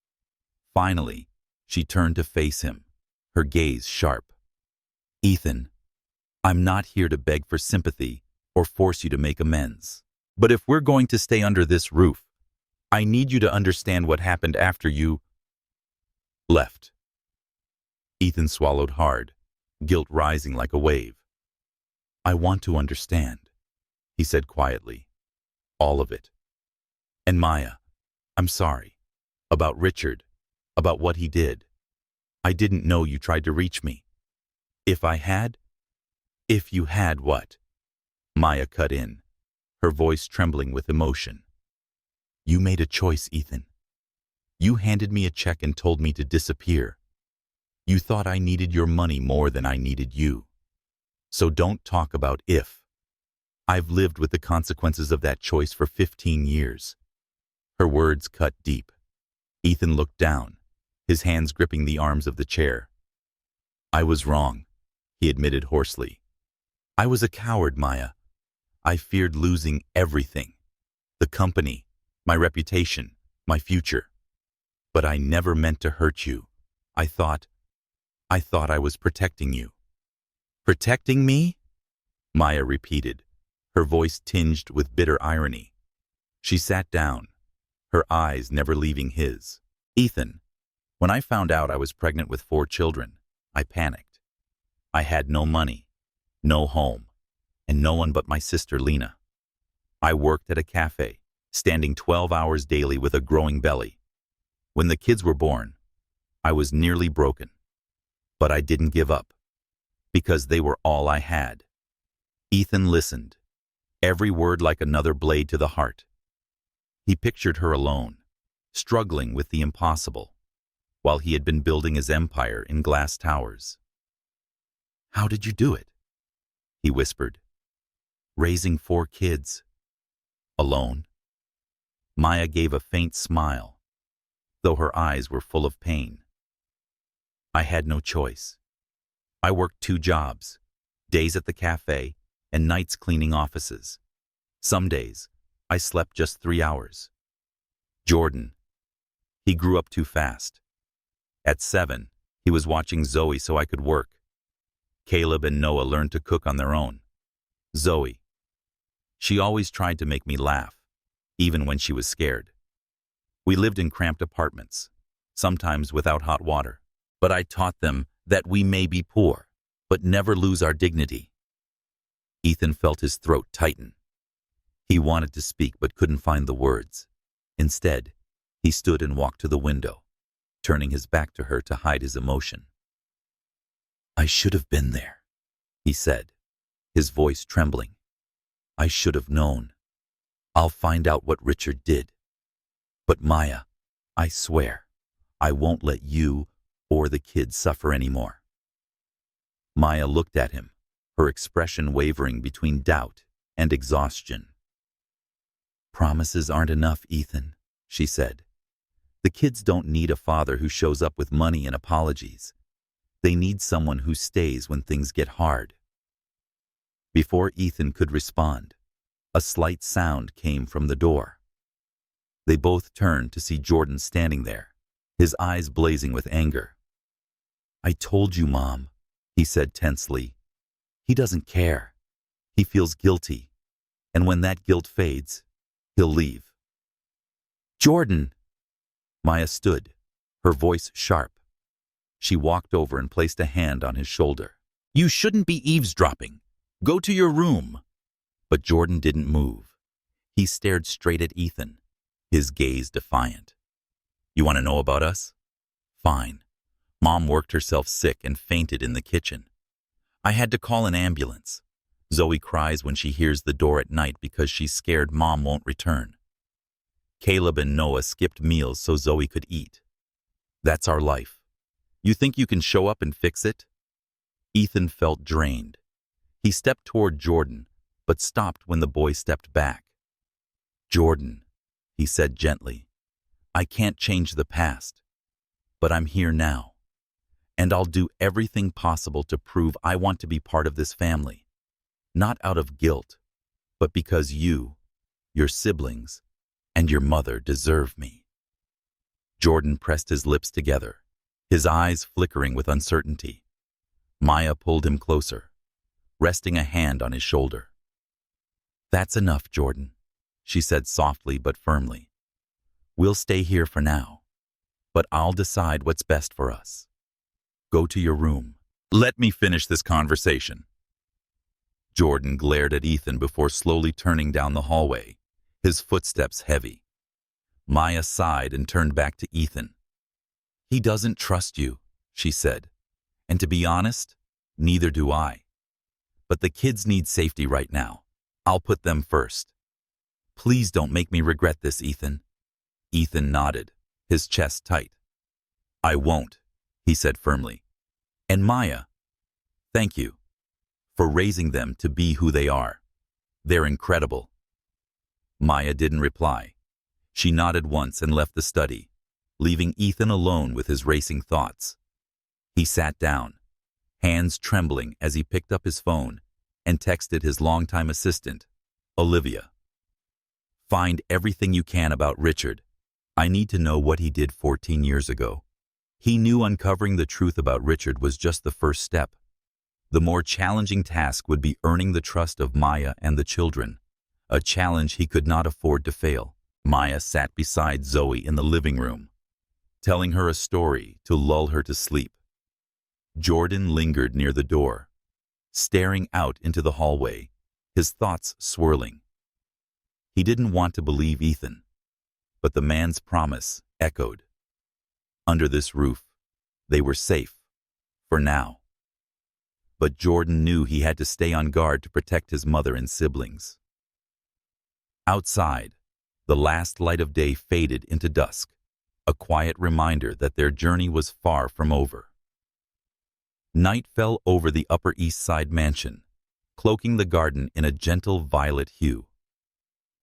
Finally, she turned to face him, her gaze sharp. "Ethan, I'm not here to beg for sympathy or force you to make amends. But if we're going to stay under this roof, I need you to understand what happened after you left." Ethan swallowed hard, guilt rising like a wave. "I want to understand," he said quietly. "All of it. And Maya, I'm sorry. About Richard, about what he did. I didn't know you tried to reach me. If you had what?" Maya cut in, her voice trembling with emotion. "You made a choice, Ethan. You handed me a check and told me to disappear. You thought I needed your money more than I needed you. So don't talk about if. I've lived with the consequences of that choice for 15 years. Her words cut deep. Ethan looked down, his hands gripping the arms of the chair. "I was wrong," he admitted hoarsely. I was a coward, Maya. I feared losing everything. The company, my reputation, my future. But I never meant to hurt you. I thought I was protecting you. Protecting me? Maya repeated, her voice tinged with bitter irony. She sat down, her eyes never leaving his. Ethan, when I found out I was pregnant with 4 children, I panicked. I had no money, no home, and no one but my sister Lena. I worked at a cafe, standing 12 hours daily with a growing belly. When the kids were born, I was nearly broken. But I didn't give up, because they were all I had. Ethan listened, every word like another blade to the heart. He pictured her alone, struggling with the impossible, while he had been building his empire in glass towers. How did you do it? He whispered. Raising 4 kids. Alone. Maya gave a faint smile, though her eyes were full of pain. I had no choice. I worked 2 jobs, days at the cafe and nights cleaning offices. Some days, I slept just 3 hours. Jordan. He grew up too fast. At 7, he was watching Zoe so I could work. Caleb and Noah learned to cook on their own. Zoe. She always tried to make me laugh, even when she was scared. We lived in cramped apartments, sometimes without hot water. But I taught them that we may be poor, but never lose our dignity. Ethan felt his throat tighten. He wanted to speak but couldn't find the words. Instead, he stood and walked to the window, turning his back to her to hide his emotion. I should have been there, he said, his voice trembling. I should have known. I'll find out what Richard did. But Maya, I swear, I won't let you or the kids suffer anymore. Maya looked at him, her expression wavering between doubt and exhaustion. Promises aren't enough, Ethan, she said. The kids don't need a father who shows up with money and apologies. They need someone who stays when things get hard. Before Ethan could respond, a slight sound came from the door. They both turned to see Jordan standing there, his eyes blazing with anger. I told you, Mom, he said tensely. He doesn't care. He feels guilty, and when that guilt fades, he'll leave. Jordan! Maya stood, her voice sharp. She walked over and placed a hand on his shoulder. You shouldn't be eavesdropping. Go to your room. But Jordan didn't move. He stared straight at Ethan, his gaze defiant. You want to know about us? Fine. Mom worked herself sick and fainted in the kitchen. I had to call an ambulance. Zoe cries when she hears the door at night because she's scared Mom won't return. Caleb and Noah skipped meals so Zoe could eat. That's our life. You think you can show up and fix it? Ethan felt drained. He stepped toward Jordan, but stopped when the boy stepped back. Jordan, he said gently, I can't change the past, but I'm here now. And I'll do everything possible to prove I want to be part of this family. Not out of guilt, but because you, your siblings, and your mother deserve me. Jordan pressed his lips together, his eyes flickering with uncertainty. Maya pulled him closer, resting a hand on his shoulder. That's enough, Jordan, she said softly but firmly. We'll stay here for now, but I'll decide what's best for us. Go to your room. Let me finish this conversation. Jordan glared at Ethan before slowly turning down the hallway, his footsteps heavy. Maya sighed and turned back to Ethan. He doesn't trust you, she said. And to be honest, neither do I. But the kids need safety right now. I'll put them first. Please don't make me regret this, Ethan. Ethan nodded, his chest tight. I won't, he said firmly. And Maya, thank you for raising them to be who they are. They're incredible. Maya didn't reply. She nodded once and left the study, leaving Ethan alone with his racing thoughts. He sat down, hands trembling as he picked up his phone and texted his longtime assistant, Olivia. Find everything you can about Richard. I need to know what he did 14 years ago. He knew uncovering the truth about Richard was just the first step. The more challenging task would be earning the trust of Maya and the children, a challenge he could not afford to fail. Maya sat beside Zoe in the living room, telling her a story to lull her to sleep. Jordan lingered near the door, staring out into the hallway, his thoughts swirling. He didn't want to believe Ethan, but the man's promise echoed. Under this roof, they were safe, for now. But Jordan knew he had to stay on guard to protect his mother and siblings. Outside, the last light of day faded into dusk, a quiet reminder that their journey was far from over. Night fell over the Upper East Side mansion, cloaking the garden in a gentle violet hue.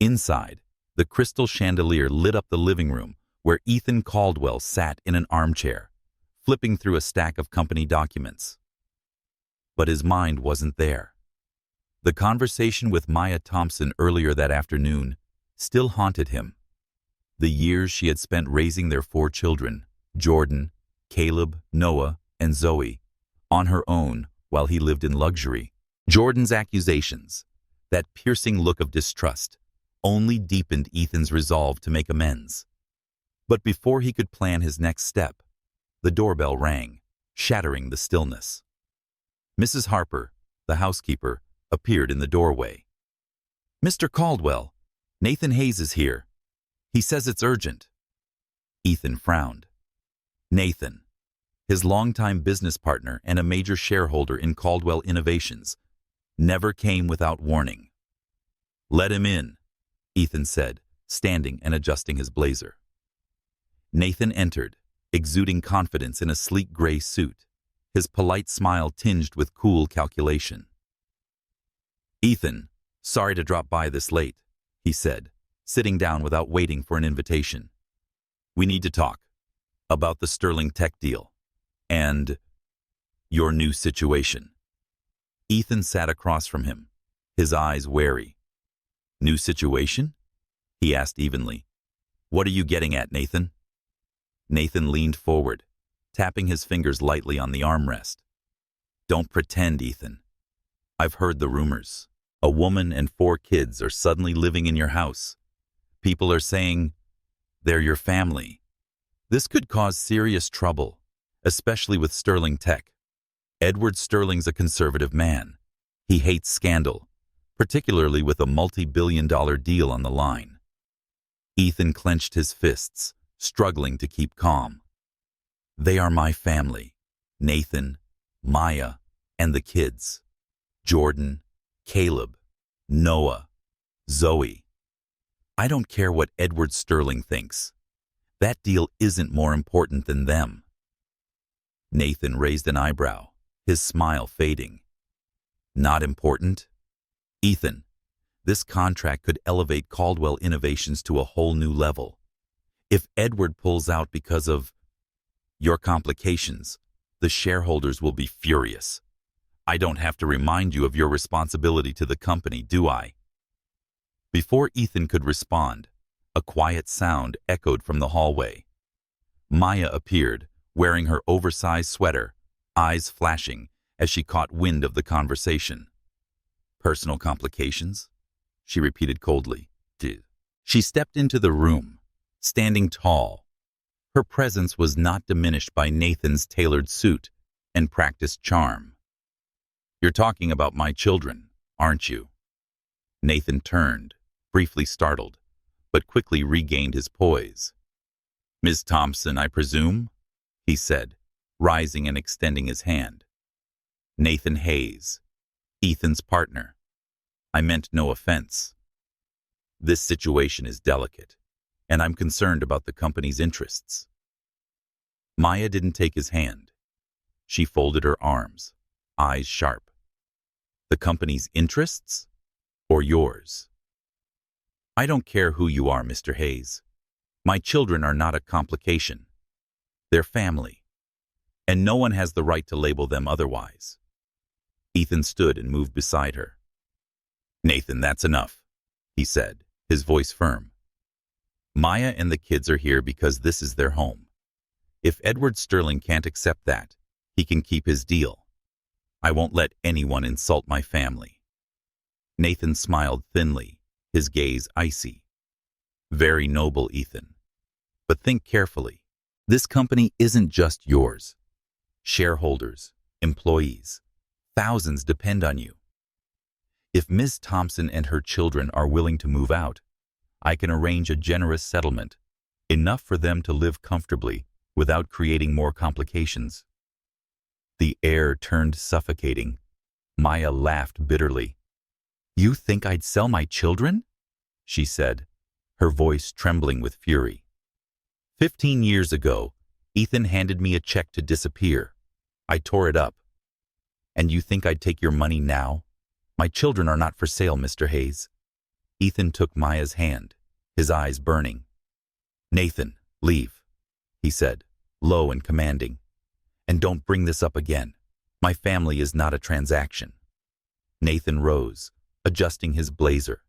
Inside, the crystal chandelier lit up the living room where Ethan Caldwell sat in an armchair, flipping through a stack of company documents. But his mind wasn't there. The conversation with Maya Thompson earlier that afternoon still haunted him. The years she had spent raising their 4 children, Jordan, Caleb, Noah, and Zoe, on her own while he lived in luxury. Jordan's accusations, that piercing look of distrust, only deepened Ethan's resolve to make amends. But before he could plan his next step, the doorbell rang, shattering the stillness. Mrs. Harper, the housekeeper, appeared in the doorway. "Mr. Caldwell, Nathan Hayes is here. He says it's urgent." Ethan frowned. Nathan, his longtime business partner and a major shareholder in Caldwell Innovations, never came without warning. "Let him in," Ethan said, standing and adjusting his blazer. Nathan entered, exuding confidence in a sleek gray suit, his polite smile tinged with cool calculation. "Ethan, sorry to drop by this late," he said, sitting down without waiting for an invitation. "We need to talk about the Sterling Tech deal and your new situation." Ethan sat across from him, his eyes wary. "New situation?" he asked evenly. "What are you getting at, Nathan?" Nathan leaned forward, tapping his fingers lightly on the armrest. "Don't pretend, Ethan. I've heard the rumors. A woman and 4 kids are suddenly living in your house. People are saying they're your family. This could cause serious trouble, especially with Sterling Tech. Edward Sterling's a conservative man. He hates scandal, particularly with a multi-billion-dollar deal on the line." Ethan clenched his fists, struggling to keep calm. "They are my family. Nathan, Maya, and the kids. Jordan, Caleb, Noah, Zoe. I don't care what Edward Sterling thinks. That deal isn't more important than them." Nathan raised an eyebrow, his smile fading. "Not important? Ethan, this contract could elevate Caldwell Innovations to a whole new level. If Edward pulls out because of your complications, the shareholders will be furious. I don't have to remind you of your responsibility to the company, do I?" Before Ethan could respond, a quiet sound echoed from the hallway. Maya appeared, wearing her oversized sweater, eyes flashing as she caught wind of the conversation. "Personal complications?" she repeated coldly. She stepped into the room, standing tall. Her presence was not diminished by Nathan's tailored suit and practiced charm. "You're talking about my children, aren't you?" Nathan turned, briefly startled, but quickly regained his poise. "Ms. Thompson, I presume?" he said, rising and extending his hand. "Nathan Hayes, Ethan's partner. I meant no offense. This situation is delicate, and I'm concerned about the company's interests." Maya didn't take his hand. She folded her arms, eyes sharp. "The company's interests? Or yours?" "I don't care who you are, Mr. Hayes. My children are not a complication. They're family, and no one has the right to label them otherwise." Ethan stood and moved beside her, "Nathan, that's enough," he said, his voice firm. "Maya and the kids are here because this is their home. If Edward Sterling can't accept that, he can keep his deal. I won't let anyone insult my family." Nathan smiled thinly, his gaze icy. "Very noble, Ethan. But think carefully. This company isn't just yours. Shareholders, employees, thousands depend on you. If Ms. Thompson and her children are willing to move out, I can arrange a generous settlement, enough for them to live comfortably without creating more complications." The air turned suffocating. Maya laughed bitterly. "You think I'd sell my children?" she said, her voice trembling with fury. 15 years ago, Ethan handed me a check to disappear. I tore it up. And you think I'd take your money now? My children are not for sale, Mr. Hayes. Ethan took Maya's hand, his eyes burning. "Nathan, leave," he said, low and commanding. "And don't bring this up again. My family is not a transaction." Nathan rose, adjusting his blazer,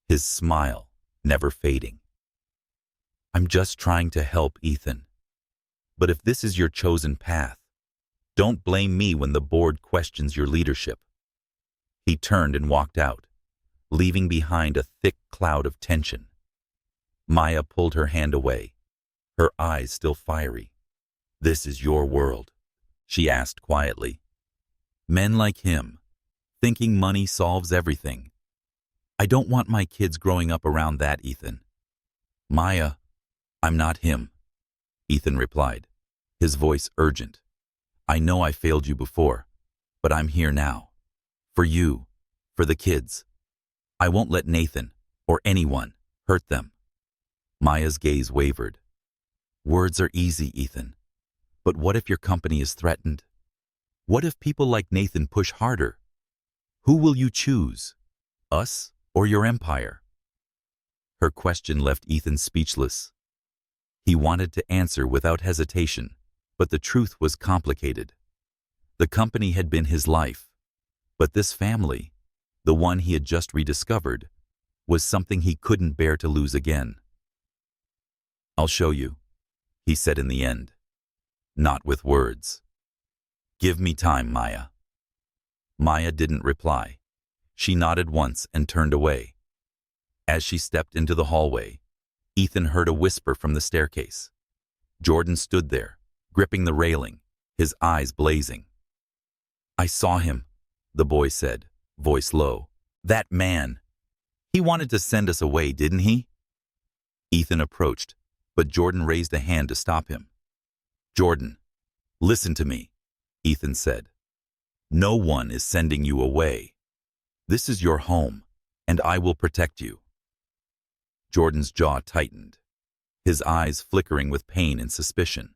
his smile never fading. "I'm just trying to help, Ethan. But if this is your chosen path, don't blame me when the board questions your leadership." He turned and walked out, leaving behind a thick cloud of tension. Maya pulled her hand away, her eyes still fiery. "This is your world?" she asked quietly. "Men like him, thinking money solves everything. I don't want my kids growing up around that, Ethan." "Maya, I'm not him," Ethan replied, his voice urgent. "I know I failed you before, but I'm here now. For you, for the kids. I won't let Nathan, or anyone, hurt them." Maya's gaze wavered. "Words are easy, Ethan. But what if your company is threatened? What if people like Nathan push harder? Who will you choose? Us or your empire?" Her question left Ethan speechless. He wanted to answer without hesitation, but the truth was complicated. The company had been his life, but this family, the one he had just rediscovered, was something he couldn't bear to lose again. "I'll show you," he said in the end, not with words. "Give me time, Maya." Maya didn't reply. She nodded once and turned away. As she stepped into the hallway, Ethan heard a whisper from the staircase. Jordan stood there, gripping the railing, his eyes blazing. "I saw him," the boy said, voice low. "That man. He wanted to send us away, didn't he?" Ethan approached, but Jordan raised a hand to stop him. "Jordan, listen to me," Ethan said. "No one is sending you away. This is your home, and I will protect you." Jordan's jaw tightened, his eyes flickering with pain and suspicion.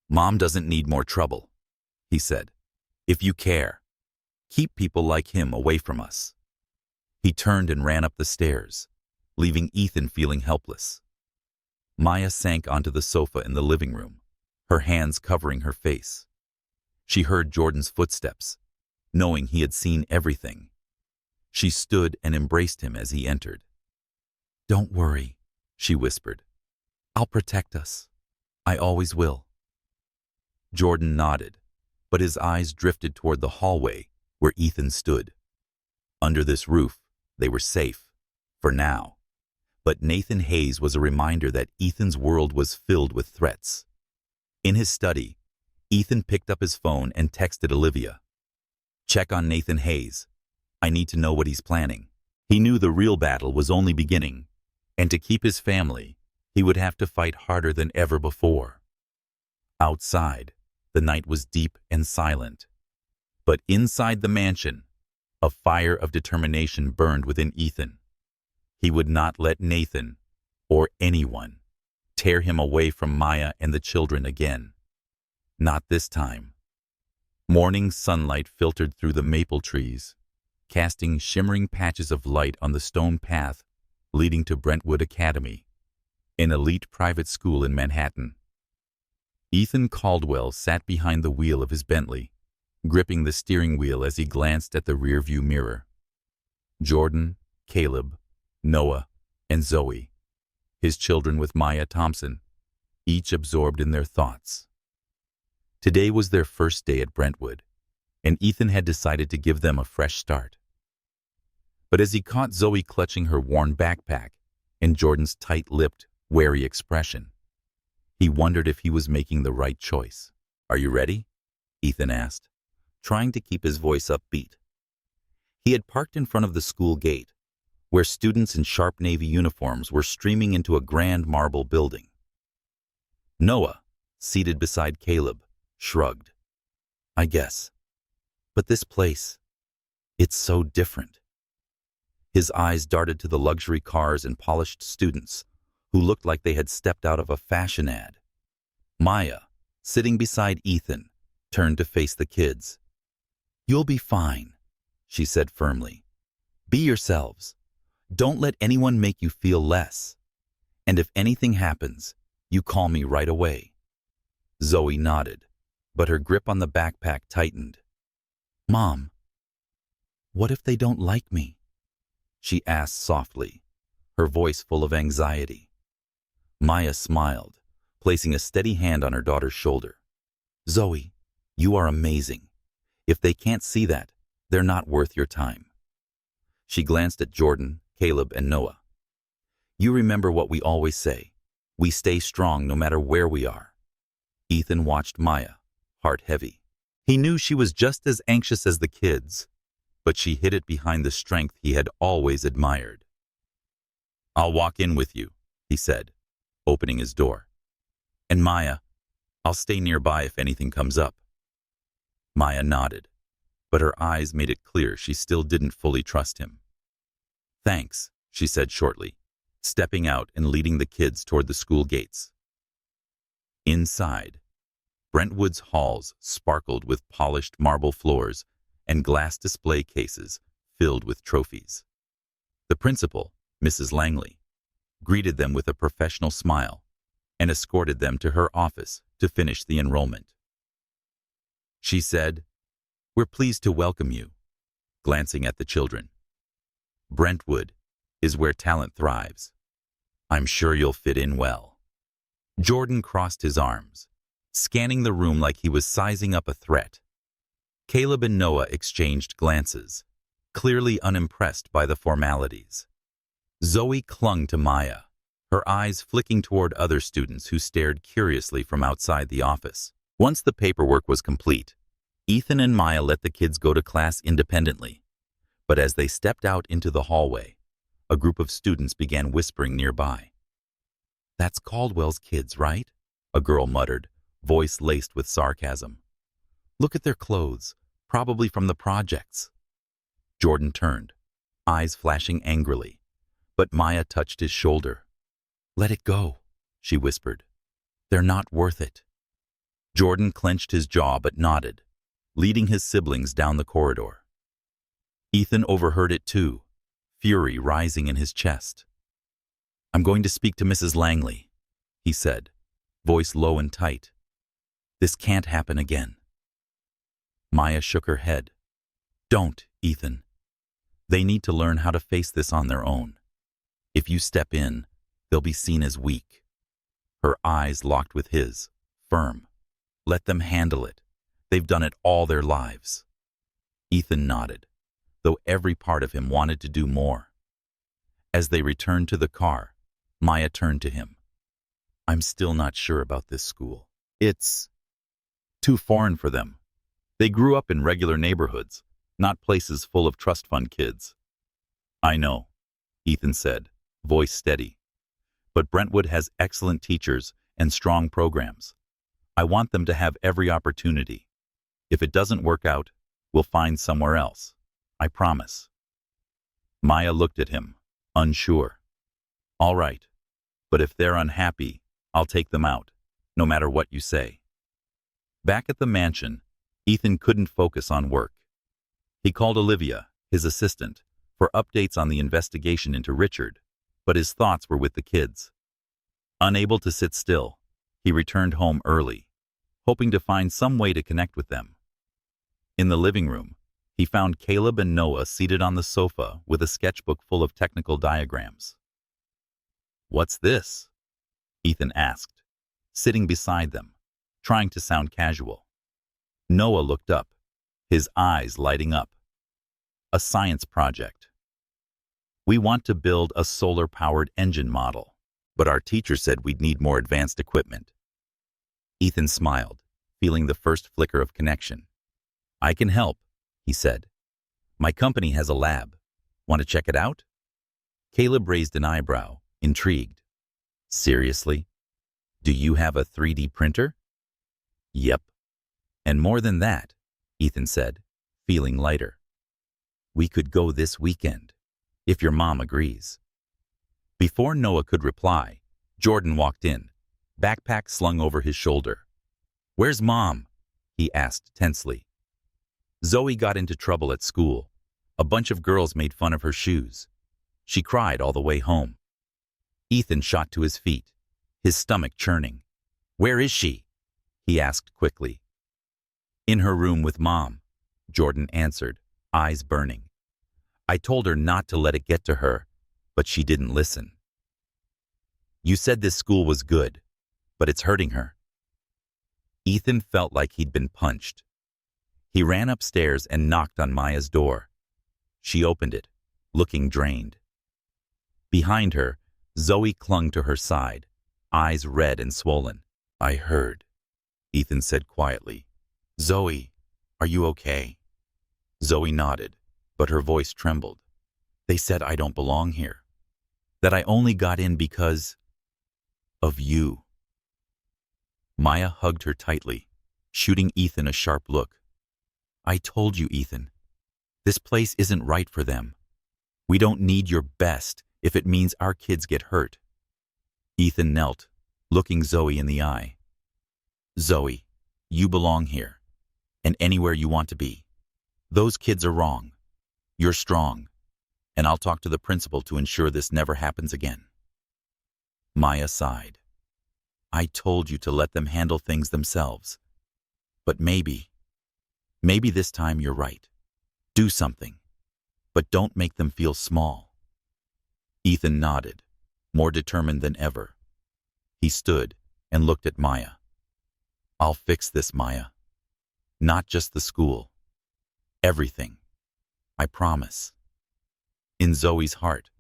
"Mom doesn't need more trouble," he said. "If you care, keep people like him away from us." He turned and ran up the stairs, leaving Ethan feeling helpless. Maya sank onto the sofa in the living room, her hands covering her face. She heard Jordan's footsteps, knowing he had seen everything. She stood and embraced him as he entered. "Don't worry," she whispered. "I'll protect us. I always will." Jordan nodded, but his eyes drifted toward the hallway where Ethan stood. Under this roof, they were safe, for now. But Nathan Hayes was a reminder that Ethan's world was filled with threats. In his study, Ethan picked up his phone and texted Olivia. "Check on Nathan Hayes. I need to know what he's planning." He knew the real battle was only beginning, and to keep his family, he would have to fight harder than ever before. Outside, the night was deep and silent. But inside the mansion, a fire of determination burned within Ethan. He would not let Nathan, or anyone, tear him away from Maya and the children again. Not this time. Morning sunlight filtered through the maple trees, casting shimmering patches of light on the stone path leading to Brentwood Academy, an elite private school in Manhattan. Ethan Caldwell sat behind the wheel of his Bentley, gripping the steering wheel as he glanced at the rearview mirror. Jordan, Caleb, Noah, and Zoe, his children with Maya Thompson, each absorbed in their thoughts. Today was their first day at Brentwood, and Ethan had decided to give them a fresh start. But as he caught Zoe clutching her worn backpack and Jordan's tight-lipped, wary expression, he wondered if he was making the right choice. "Are you ready?" Ethan asked, trying to keep his voice upbeat. He had parked in front of the school gate, where students in sharp navy uniforms were streaming into a grand marble building. Noah, seated beside Caleb, shrugged. "I guess. But this place, it's so different." His eyes darted to the luxury cars and polished students who looked like they had stepped out of a fashion ad. Maya, sitting beside Ethan, turned to face the kids. "You'll be fine," she said firmly. "Be yourselves. Don't let anyone make you feel less. And if anything happens, you call me right away." Zoe nodded, but her grip on the backpack tightened. "Mom, what if they don't like me?" she asked softly, her voice full of anxiety. Maya smiled, placing a steady hand on her daughter's shoulder. "Zoe, you are amazing. If they can't see that, they're not worth your time." She glanced at Jordan, Caleb, and Noah. "You remember what we always say. We stay strong no matter where we are." Ethan watched Maya, heart heavy. He knew she was just as anxious as the kids, but she hid it behind the strength he had always admired. "I'll walk in with you," he said, opening his door. "And Maya, I'll stay nearby if anything comes up." Maya nodded, but her eyes made it clear she still didn't fully trust him. "Thanks," she said shortly, stepping out and leading the kids toward the school gates. Inside, Brentwood's halls sparkled with polished marble floors and glass display cases filled with trophies. The principal, Mrs. Langley, greeted them with a professional smile and escorted them to her office to finish the enrollment. She said, "We're pleased to welcome you," glancing at the children. "Brentwood is where talent thrives. I'm sure you'll fit in well." Jordan crossed his arms, scanning the room like he was sizing up a threat. Caleb and Noah exchanged glances, clearly unimpressed by the formalities. Zoe clung to Maya, her eyes flicking toward other students who stared curiously from outside the office. Once the paperwork was complete, Ethan and Maya let the kids go to class independently. But as they stepped out into the hallway, a group of students began whispering nearby. "That's Caldwell's kids, right?" a girl muttered, voice laced with sarcasm. "Look at their clothes, probably from the projects." Jordan turned, eyes flashing angrily, but Maya touched his shoulder. "Let it go," she whispered. "They're not worth it." Jordan clenched his jaw but nodded, leading his siblings down the corridor. Ethan overheard it too, fury rising in his chest. "I'm going to speak to Mrs. Langley," he said, voice low and tight. "This can't happen again." Maya shook her head. "Don't, Ethan. They need to learn how to face this on their own. If you step in, they'll be seen as weak." Her eyes locked with his, firm. "Let them handle it. They've done it all their lives." Ethan nodded, though every part of him wanted to do more. As they returned to the car, Maya turned to him. "I'm still not sure about this school. It's too foreign for them. They grew up in regular neighborhoods, not places full of trust fund kids." "I know," Ethan said, voice steady. "But Brentwood has excellent teachers and strong programs. I want them to have every opportunity. If it doesn't work out, we'll find somewhere else. I promise." Maya looked at him, unsure. "All right, but if they're unhappy, I'll take them out, no matter what you say." Back at the mansion, Ethan couldn't focus on work. He called Olivia, his assistant, for updates on the investigation into Richard, but his thoughts were with the kids. Unable to sit still, he returned home early, hoping to find some way to connect with them. In the living room, He found Caleb and Noah seated on the sofa with a sketchbook full of technical diagrams. "What's this?" Ethan asked, sitting beside them, trying to sound casual. Noah looked up, his eyes lighting up. "A science project. We want to build a solar-powered engine model, but our teacher said we'd need more advanced equipment." Ethan smiled, feeling the first flicker of connection. "I can help," he said. "My company has a lab. Want to check it out?" Caleb raised an eyebrow, intrigued. "Seriously? Do you have a 3D printer?" "Yep. And more than that," Ethan said, feeling lighter. "We could go this weekend, if your mom agrees." Before Noah could reply, Jordan walked in, backpack slung over his shoulder. "Where's Mom?" he asked tensely. "Zoe got into trouble at school. A bunch of girls made fun of her shoes. She cried all the way home." Ethan shot to his feet, his stomach churning. "Where is she?" he asked quickly. "In her room with Mom," Jordan answered, eyes burning. "I told her not to let it get to her, but she didn't listen." "You said this school was good, but it's hurting her." Ethan felt like he'd been punched. He ran upstairs and knocked on Maya's door. She opened it, looking drained. Behind her, Zoe clung to her side, eyes red and swollen. "I heard," Ethan said quietly. "Zoe, are you okay?" Zoe nodded, but her voice trembled. "They said I don't belong here. That I only got in because of you." Maya hugged her tightly, shooting Ethan a sharp look. "I told you, Ethan. This place isn't right for them. We don't need your best if it means our kids get hurt." Ethan knelt, looking Zoe in the eye. "Zoe, you belong here, and anywhere you want to be. Those kids are wrong. You're strong, and I'll talk to the principal to ensure this never happens again." Maya sighed. "I told you to let them handle things themselves. But maybe this time you're right. Do something, but don't make them feel small." Ethan nodded, more determined than ever. He stood and looked at Maya. "I'll fix this, Maya. Not just the school. Everything. I promise." In Zoe's heart,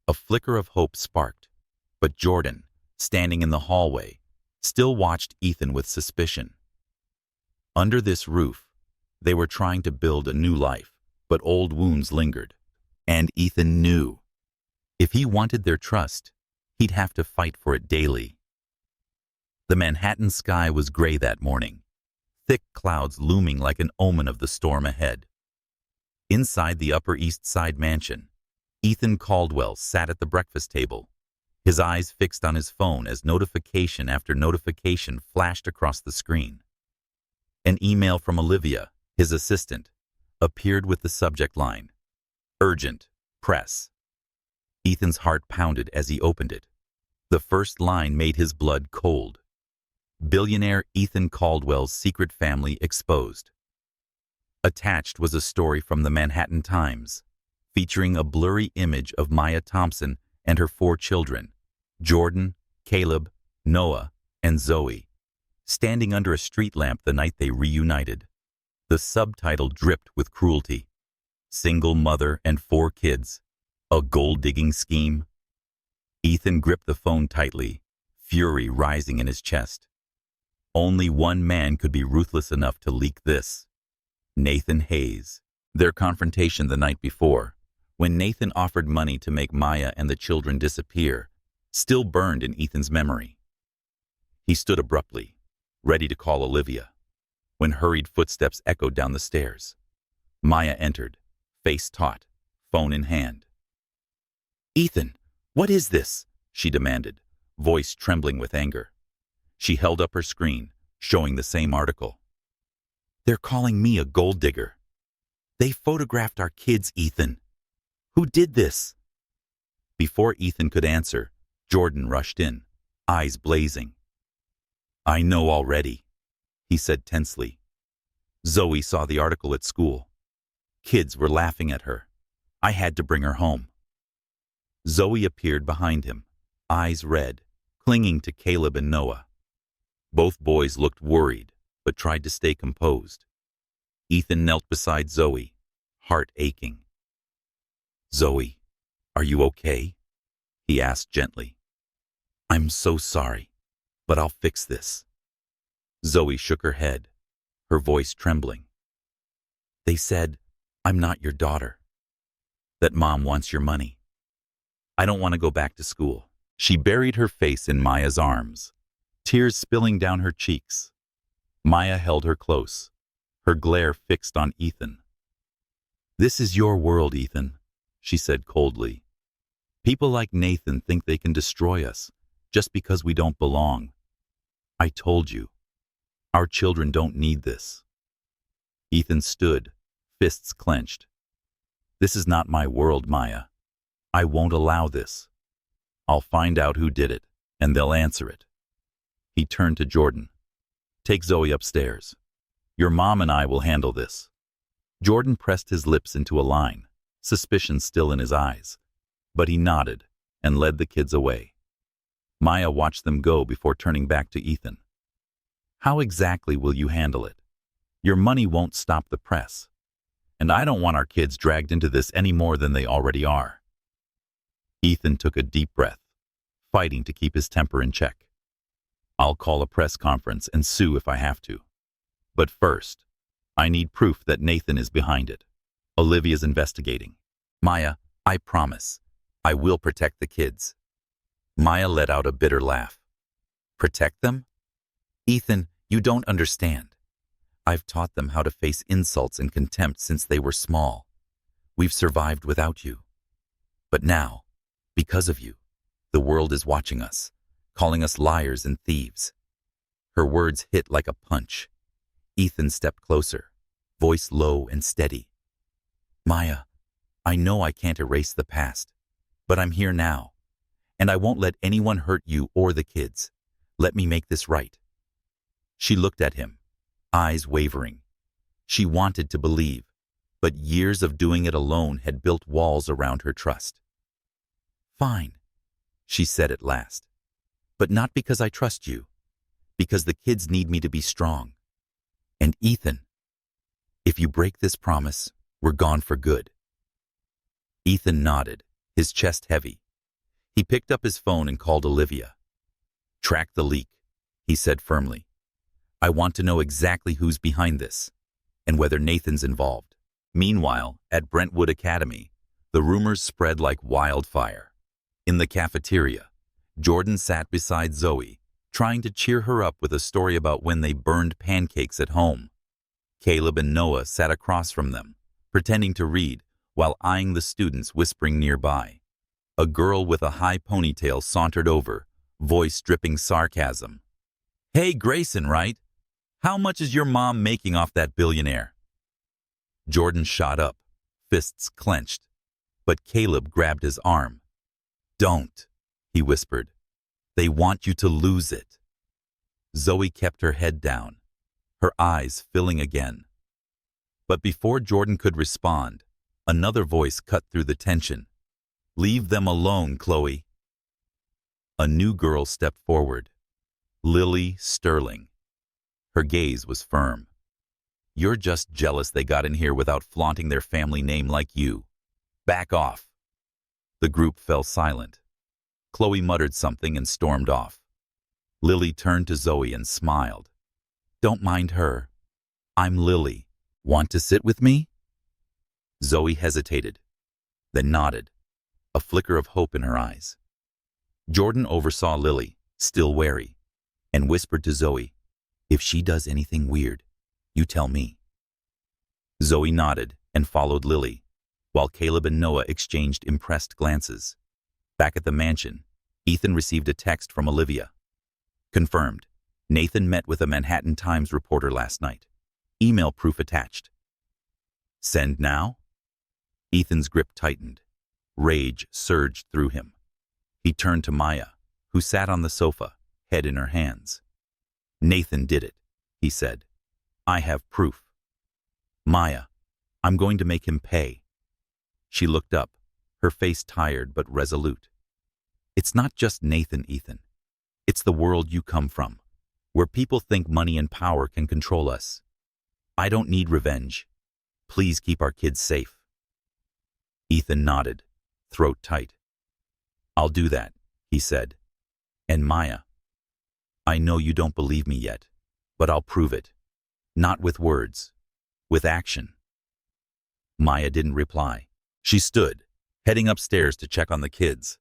a flicker of hope sparked, but Jordan, standing in the hallway, still watched Ethan with suspicion. Under this roof, they were trying to build a new life, but old wounds lingered. And Ethan knew, if he wanted their trust, he'd have to fight for it daily. The Manhattan sky was gray that morning, thick clouds looming like an omen of the storm ahead. Inside the Upper East Side mansion, Ethan Caldwell sat at the breakfast table, his eyes fixed on his phone as notification after notification flashed across the screen. An email from Olivia, his assistant, appeared with the subject line, "Urgent, press." Ethan's heart pounded as he opened it. The first line made his blood cold. Billionaire Ethan Caldwell's secret family exposed. Attached was a story from the Manhattan Times, featuring a blurry image of Maya Thompson and her 4 children, Jordan, Caleb, Noah, and Zoe, standing under a street lamp the night they reunited. The subtitle dripped with cruelty. "Single mother and 4 kids. A gold-digging scheme." Ethan gripped the phone tightly, fury rising in his chest. Only one man could be ruthless enough to leak this. Nathan Hayes. Their confrontation the night before, when Nathan offered money to make Maya and the children disappear, still burned in Ethan's memory. He stood abruptly, ready to call Olivia, when hurried footsteps echoed down the stairs. Maya entered, face taut, phone in hand. "Ethan, what is this?" she demanded, voice trembling with anger. She held up her screen, showing the same article. "They're calling me a gold digger. They photographed our kids, Ethan. Who did this?" Before Ethan could answer, Jordan rushed in, eyes blazing. "I know already," he said tensely. "Zoe saw the article at school. Kids were laughing at her. I had to bring her home. Zoe appeared behind him, eyes red, clinging to Caleb and Noah. Both boys looked worried, but tried to stay composed. Ethan knelt beside Zoe, heart aching. "Zoe, are you okay?" he asked gently. "I'm so sorry, but I'll fix this." Zoe shook her head, her voice trembling. "They said, I'm not your daughter. That Mom wants your money. I don't want to go back to school." She buried her face in Maya's arms, tears spilling down her cheeks. Maya held her close, her glare fixed on Ethan. "This is your world, Ethan," she said coldly. "People like Nathan think they can destroy us just because we don't belong. I told you, our children don't need this." Ethan stood, fists clenched. "This is not my world, Maya. I won't allow this. I'll find out who did it, and they'll answer it." He turned to Jordan. "Take Zoe upstairs. Your mom and I will handle this." Jordan pressed his lips into a line, suspicion still in his eyes, but he nodded and led the kids away. Maya watched them go before turning back to Ethan. "How exactly will you handle it? Your money won't stop the press, and I don't want our kids dragged into this any more than they already are." Ethan took a deep breath, fighting to keep his temper in check. "I'll call a press conference and sue if I have to. But first, I need proof that Nathan is behind it. Olivia's investigating. Maya, I promise, I will protect the kids." Maya let out a bitter laugh. "Protect them? Ethan, you don't understand. I've taught them how to face insults and contempt since they were small. We've survived without you. But now, because of you, the world is watching us, calling us liars and thieves." Her words hit like a punch. Ethan stepped closer, voice low and steady. "Maya, I know I can't erase the past, but I'm here now, and I won't let anyone hurt you or the kids. Let me make this right." She looked at him, eyes wavering. She wanted to believe, but years of doing it alone had built walls around her trust. "Fine," she said at last, "but not because I trust you, because the kids need me to be strong. And Ethan, if you break this promise, we're gone for good." Ethan nodded, his chest heavy. He picked up his phone and called Olivia. "Track the leak," he said firmly. "I want to know exactly who's behind this, and whether Nathan's involved." Meanwhile, at Brentwood Academy, the rumors spread like wildfire. In the cafeteria, Jordan sat beside Zoe, trying to cheer her up with a story about when they burned pancakes at home. Caleb and Noah sat across from them, pretending to read, while eyeing the students whispering nearby. A girl with a high ponytail sauntered over, voice dripping sarcasm. "Hey, Grayson, right? How much is your mom making off that billionaire?" Jordan shot up, fists clenched, but Caleb grabbed his arm. "Don't," he whispered. "They want you to lose it." Zoe kept her head down, her eyes filling again. But before Jordan could respond, another voice cut through the tension. "Leave them alone, Chloe." A new girl stepped forward, Lily Sterling. Her gaze was firm. "You're just jealous they got in here without flaunting their family name like you. Back off." The group fell silent. Chloe muttered something and stormed off. Lily turned to Zoe and smiled. "Don't mind her. I'm Lily. Want to sit with me?" Zoe hesitated, then nodded, a flicker of hope in her eyes. Jordan oversaw Lily, still wary, and whispered to Zoe, "If she does anything weird, you tell me." Zoe nodded and followed Lily, while Caleb and Noah exchanged impressed glances. Back at the mansion, Ethan received a text from Olivia. Confirmed. Nathan met with a Manhattan Times reporter last night. Email proof attached. Send now? Ethan's grip tightened. Rage surged through him. He turned to Maya, who sat on the sofa, head in her hands. "Nathan did it," he said. "I have proof." "Maya, I'm going to make him pay." She looked up, her face tired but resolute. "It's not just Nathan, Ethan. It's the world you come from, where people think money and power can control us. I don't need revenge. Please keep our kids safe." Ethan nodded, throat tight. "I'll do that," he said. "And Maya, I know you don't believe me yet, but I'll prove it. Not with words, with action." Maya didn't reply. She stood, heading upstairs to check on the kids.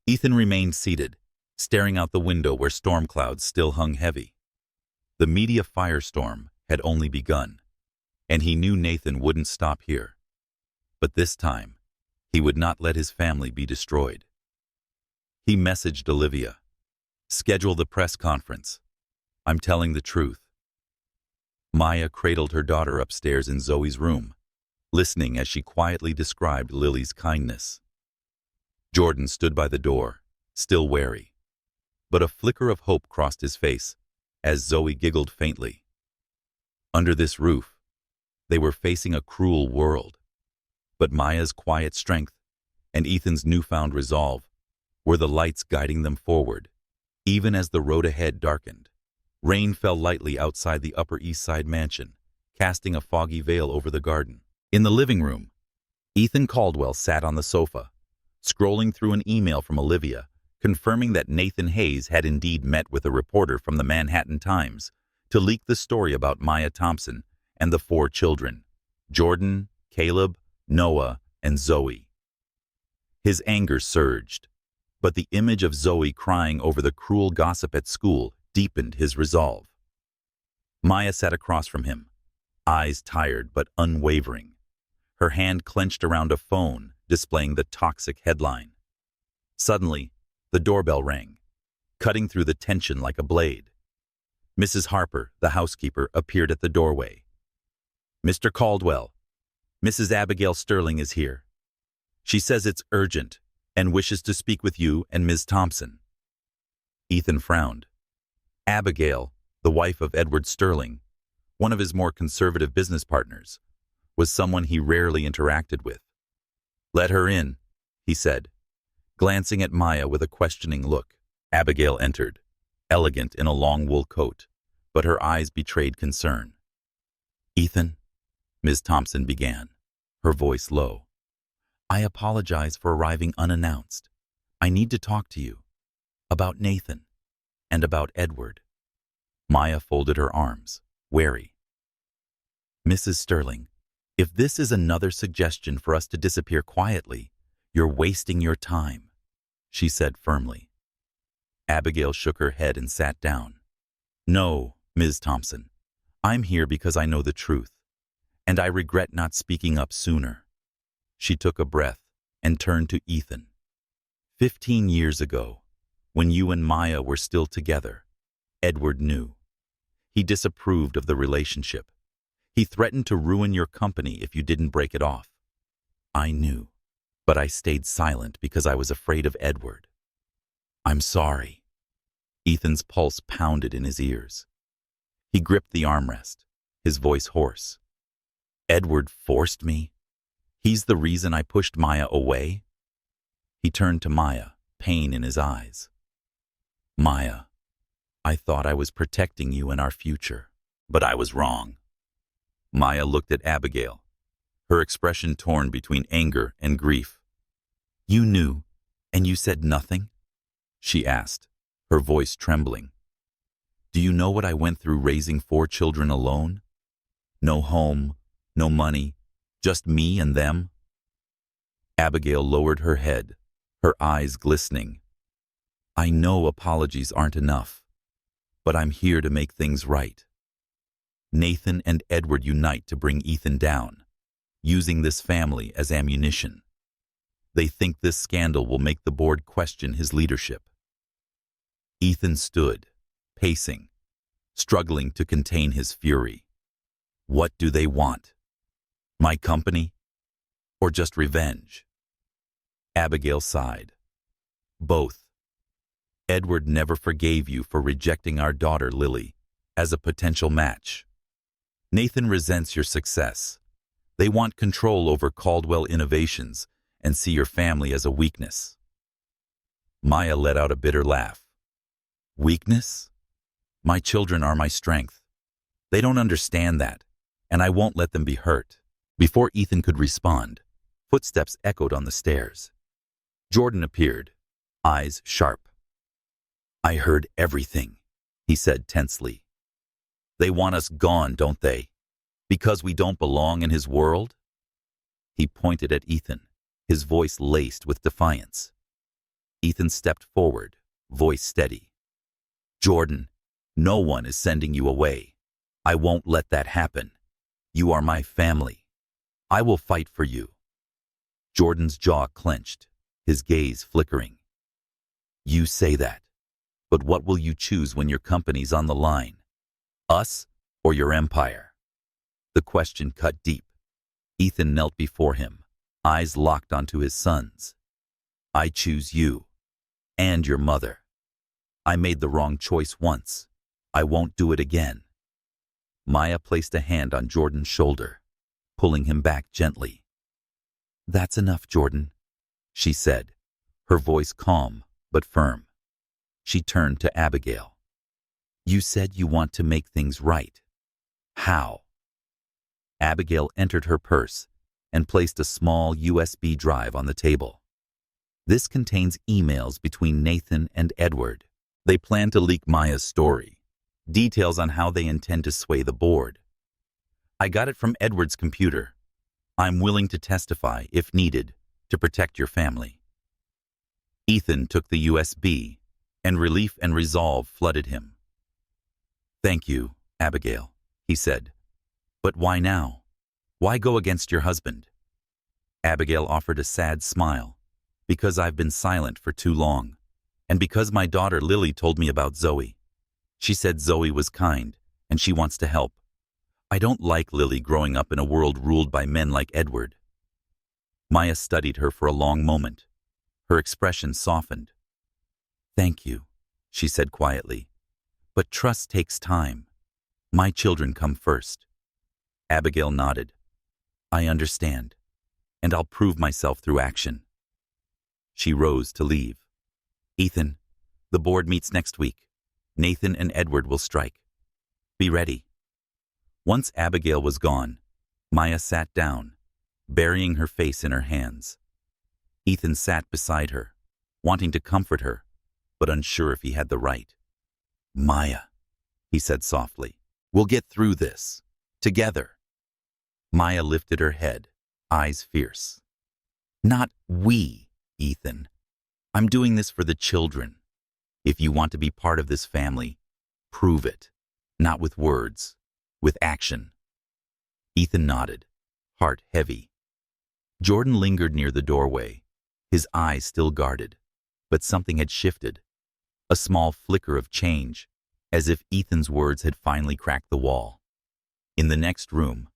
Ethan remained seated, staring out the window where storm clouds still hung heavy. The media firestorm had only begun, and he knew Nathan wouldn't stop here. But this time, he would not let his family be destroyed. He messaged Olivia. "Schedule the press conference. I'm telling the truth." Maya cradled her daughter upstairs in Zoe's room, listening as she quietly described Lily's kindness. Jordan stood by the door, still wary. But a flicker of hope crossed his face as Zoe giggled faintly. Under this roof, they were facing a cruel world. But Maya's quiet strength and Ethan's newfound resolve were the lights guiding them forward, even as the road ahead darkened. Rain fell lightly outside the Upper East Side mansion, casting a foggy veil over the garden. In the living room, Ethan Caldwell sat on the sofa, scrolling through an email from Olivia, confirming that Nathan Hayes had indeed met with a reporter from the Manhattan Times to leak the story about Maya Thompson and the 4 children, Jordan, Caleb, Noah, and Zoe. His anger surged, but the image of Zoe crying over the cruel gossip at school deepened his resolve. Maya sat across from him, eyes tired but unwavering, her hand clenched around a phone displaying the toxic headline. Suddenly, the doorbell rang, cutting through the tension like a blade. Mrs. Harper, the housekeeper, appeared at the doorway. "Mr. Caldwell, Mrs. Abigail Sterling is here. She says it's urgent and wishes to speak with you and Ms. Thompson." Ethan frowned. Abigail, the wife of Edward Sterling, one of his more conservative business partners, was someone he rarely interacted with. "Let her in," he said, glancing at Maya with a questioning look. Abigail entered, elegant in a long wool coat, but her eyes betrayed concern. "Ethan," Ms. Thompson began, her voice low, "I apologize for arriving unannounced. I need to talk to you about Nathan and about Edward." Maya folded her arms, wary. "Mrs. Sterling, if this is another suggestion for us to disappear quietly, you're wasting your time," she said firmly. Abigail shook her head and sat down. "No, Ms. Thompson, I'm here because I know the truth, and I regret not speaking up sooner." She took a breath and turned to Ethan. 15 years ago, when you and Maya were still together, Edward knew. He disapproved of the relationship. He threatened to ruin your company if you didn't break it off. I knew, but I stayed silent because I was afraid of Edward. I'm sorry." Ethan's pulse pounded in his ears. He gripped the armrest, his voice hoarse. "Edward forced me? He's the reason I pushed Maya away?" He turned to Maya, pain in his eyes. "Maya, I thought I was protecting you and our future, but I was wrong." Maya looked at Abigail, her expression torn between anger and grief. "You knew, and you said nothing?" she asked, her voice trembling. "Do you know what I went through raising 4 children alone? No home, no money, just me and them?" Abigail lowered her head, her eyes glistening. "I know apologies aren't enough, but I'm here to make things right. Nathan and Edward unite to bring Ethan down, using this family as ammunition. They think this scandal will make the board question his leadership." Ethan stood, pacing, struggling to contain his fury. What do they want? My company? Or just revenge? Abigail sighed. Both. Edward never forgave you for rejecting our daughter Lily as a potential match. Nathan resents your success, They want control over Caldwell Innovations and see your family as a weakness. Maya let out a bitter laugh. Weakness? My children are my strength. They don't understand that, and I won't let them be hurt. Before Ethan could respond, footsteps echoed on the stairs. Jordan appeared, eyes sharp. I heard everything, he said tensely. They want us gone, don't they? Because we don't belong in his world? He pointed at Ethan, his voice laced with defiance. Ethan stepped forward, voice steady. Jordan, no one is sending you away. I won't let that happen. You are my family. I will fight for you. Jordan's jaw clenched, his gaze flickering. You say that, but what will you choose when your company's on the line? Us or your empire? The question cut deep. Ethan knelt before him, eyes locked onto his son's. I choose you and your mother. I made the wrong choice once. I won't do it again. Maya placed a hand on Jordan's shoulder, pulling him back gently. That's enough, Jordan, she said, her voice calm but firm. She turned to Abigail. You said you want to make things right. How? Abigail entered her purse and placed a small USB drive on the table. This contains emails between Nathan and Edward. They plan to leak Maya's story, details on how they intend to sway the board. I got it from Edward's computer. I'm willing to testify, if needed, to protect your family. Ethan took the USB, and relief and resolve flooded him. Thank you, Abigail, he said. But why now? Why go against your husband? Abigail offered a sad smile. Because I've been silent for too long, and because my daughter Lily told me about Zoe. She said Zoe was kind, and she wants to help. I don't like Lily growing up in a world ruled by men like Edward. Maya studied her for a long moment. Her expression softened. Thank you, she said quietly. But trust takes time. My children come first. Abigail nodded. I understand, and I'll prove myself through action. She rose to leave. Ethan, the board meets next week. Nathan and Edward will strike. Be ready. Once Abigail was gone, Maya sat down, burying her face in her hands. Ethan sat beside her, wanting to comfort her, but unsure if he had the right. Maya, he said softly, we'll get through this, together. Maya lifted her head, eyes fierce. Not we, Ethan. I'm doing this for the children. If you want to be part of this family, prove it. Not with words, with action. Ethan nodded, heart heavy. Jordan lingered near the doorway, his eyes still guarded, but something had shifted. A small flicker of change, as if Ethan's words had finally cracked the wall. In the next room,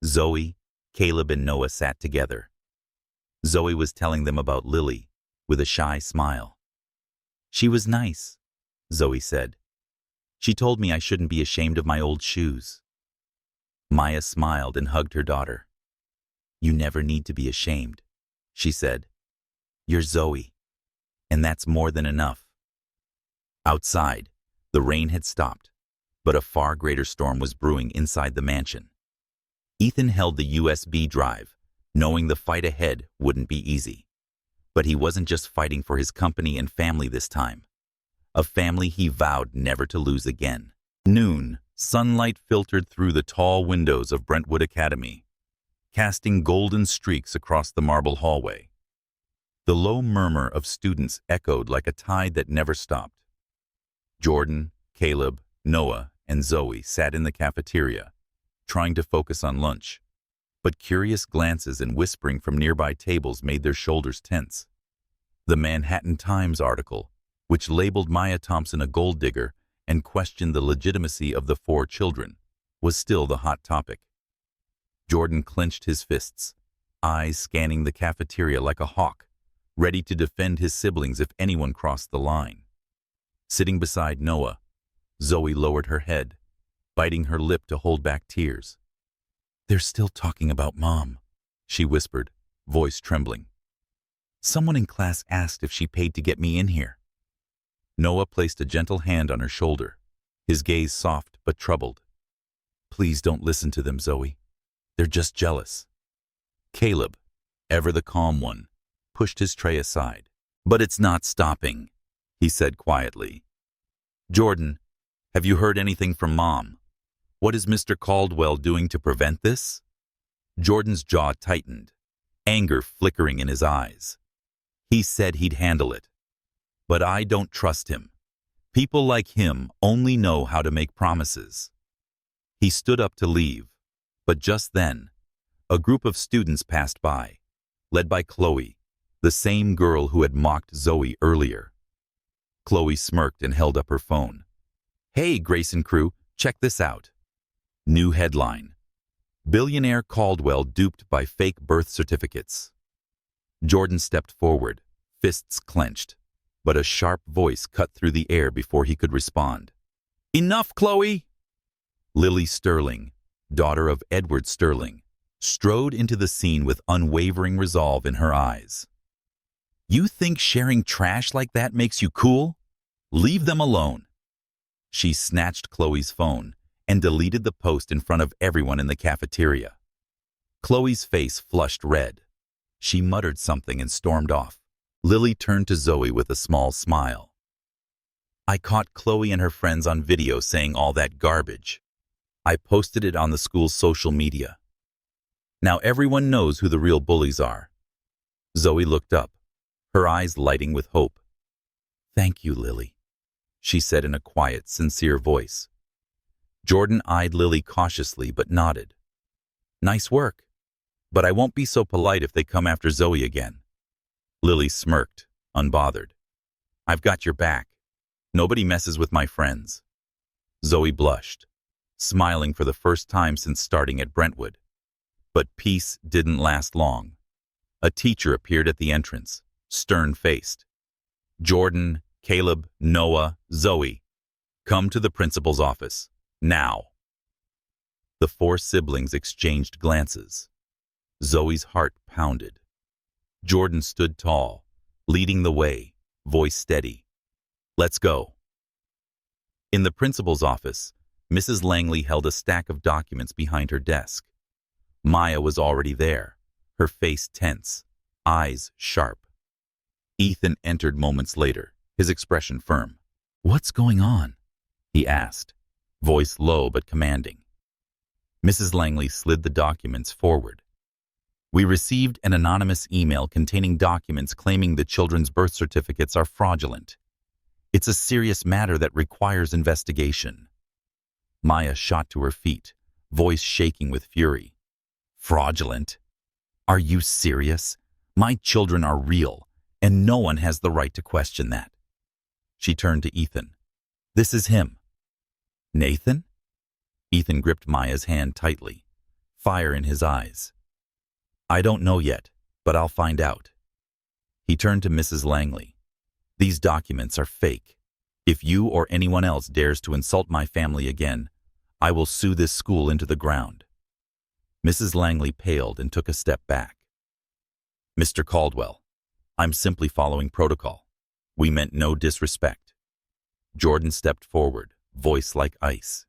Zoe, Caleb, and Noah sat together. Zoe was telling them about Lily, with a shy smile. She was nice, Zoe said. She told me I shouldn't be ashamed of my old shoes. Maya smiled and hugged her daughter. You never need to be ashamed, she said. You're Zoe, and that's more than enough. Outside, the rain had stopped, but a far greater storm was brewing inside the mansion. Ethan held the USB drive, knowing the fight ahead wouldn't be easy. But he wasn't just fighting for his company and family this time. A family he vowed never to lose again. Noon, sunlight filtered through the tall windows of Brentwood Academy, casting golden streaks across the marble hallway. The low murmur of students echoed like a tide that never stopped. Jordan, Caleb, Noah, and Zoe sat in the cafeteria, trying to focus on lunch, but curious glances and whispering from nearby tables made their shoulders tense. The Manhattan Times article, which labeled Maya Thompson a gold digger and questioned the legitimacy of the 4 children, was still the hot topic. Jordan clenched his fists, eyes scanning the cafeteria like a hawk, ready to defend his siblings if anyone crossed the line. Sitting beside Noah, Zoe lowered her head, biting her lip to hold back tears. They're still talking about Mom, she whispered, voice trembling. Someone in class asked if she paid to get me in here. Noah placed a gentle hand on her shoulder, his gaze soft but troubled. Please don't listen to them, Zoe. They're just jealous. Caleb, ever the calm one, pushed his tray aside. But it's not stopping, he said quietly. Jordan, have you heard anything from Mom? What is Mr. Caldwell doing to prevent this? Jordan's jaw tightened, anger flickering in his eyes. He said he'd handle it. But I don't trust him. People like him only know how to make promises. He stood up to leave, but just then, a group of students passed by, led by Chloe, the same girl who had mocked Zoe earlier. Chloe smirked and held up her phone. Hey, Grace and crew, check this out. New headline. Billionaire Caldwell duped by fake birth certificates. Jordan stepped forward, fists clenched, but a sharp voice cut through the air before he could respond. Enough, Chloe! Lily Sterling, daughter of Edward Sterling, strode into the scene with unwavering resolve in her eyes. You think sharing trash like that makes you cool? Leave them alone. She snatched Chloe's phone and deleted the post in front of everyone in the cafeteria. Chloe's face flushed red. She muttered something and stormed off. Lily turned to Zoe with a small smile. I caught Chloe and her friends on video saying all that garbage. I posted it on the school's social media. Now everyone knows who the real bullies are. Zoe looked up, her eyes lighting with hope. Thank you, Lily, she said in a quiet, sincere voice. Jordan eyed Lily cautiously but nodded. Nice work, but I won't be so polite if they come after Zoe again. Lily smirked, unbothered. I've got your back. Nobody messes with my friends. Zoe blushed, smiling for the first time since starting at Brentwood. But peace didn't last long. A teacher appeared at the entrance, stern-faced. Jordan, Caleb, Noah, Zoe, come to the principal's office. Now. The four siblings exchanged glances. Zoe's heart pounded. Jordan stood tall, leading the way, voice steady. Let's go. In the principal's office, Mrs. Langley held a stack of documents behind her desk. Maya was already there, her face tense, eyes sharp. Ethan entered moments later, his expression firm. What's going on? He asked, voice low but commanding. Mrs. Langley slid the documents forward. We received an anonymous email containing documents claiming the children's birth certificates are fraudulent. It's a serious matter that requires investigation. Maya shot to her feet, voice shaking with fury. Fraudulent? Are you serious? My children are real, and no one has the right to question that. She turned to Ethan. This is him. Nathan? Ethan gripped Maya's hand tightly, fire in his eyes. I don't know yet, but I'll find out. He turned to Mrs. Langley. These documents are fake. If you or anyone else dares to insult my family again, I will sue this school into the ground. Mrs. Langley paled and took a step back. Mr. Caldwell, I'm simply following protocol. We meant no disrespect. Jordan stepped forward, voice like ice.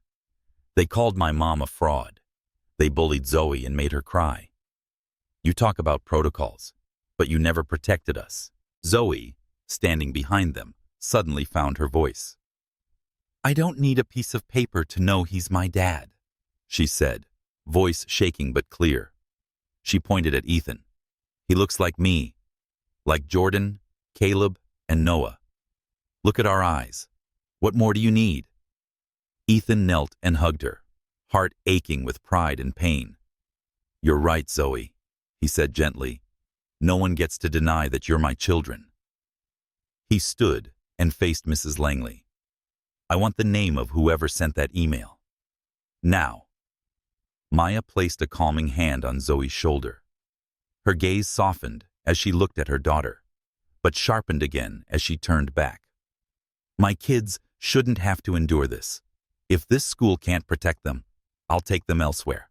They called my mom a fraud. They bullied Zoe and made her cry. You talk about protocols, but you never protected us. Zoe, standing behind them, suddenly found her voice. I don't need a piece of paper to know he's my dad, she said, voice shaking but clear. She pointed at Ethan. He looks like me, like Jordan, Caleb, and Noah. Look at our eyes. What more do you need? Ethan knelt and hugged her, heart aching with pride and pain. You're right, Zoe, he said gently. No one gets to deny that you're my children. He stood and faced Mrs. Langley. I want the name of whoever sent that email. Now. Maya placed a calming hand on Zoe's shoulder. Her gaze softened as she looked at her daughter, but sharpened again as she turned back. My kids shouldn't have to endure this. If this school can't protect them, I'll take them elsewhere.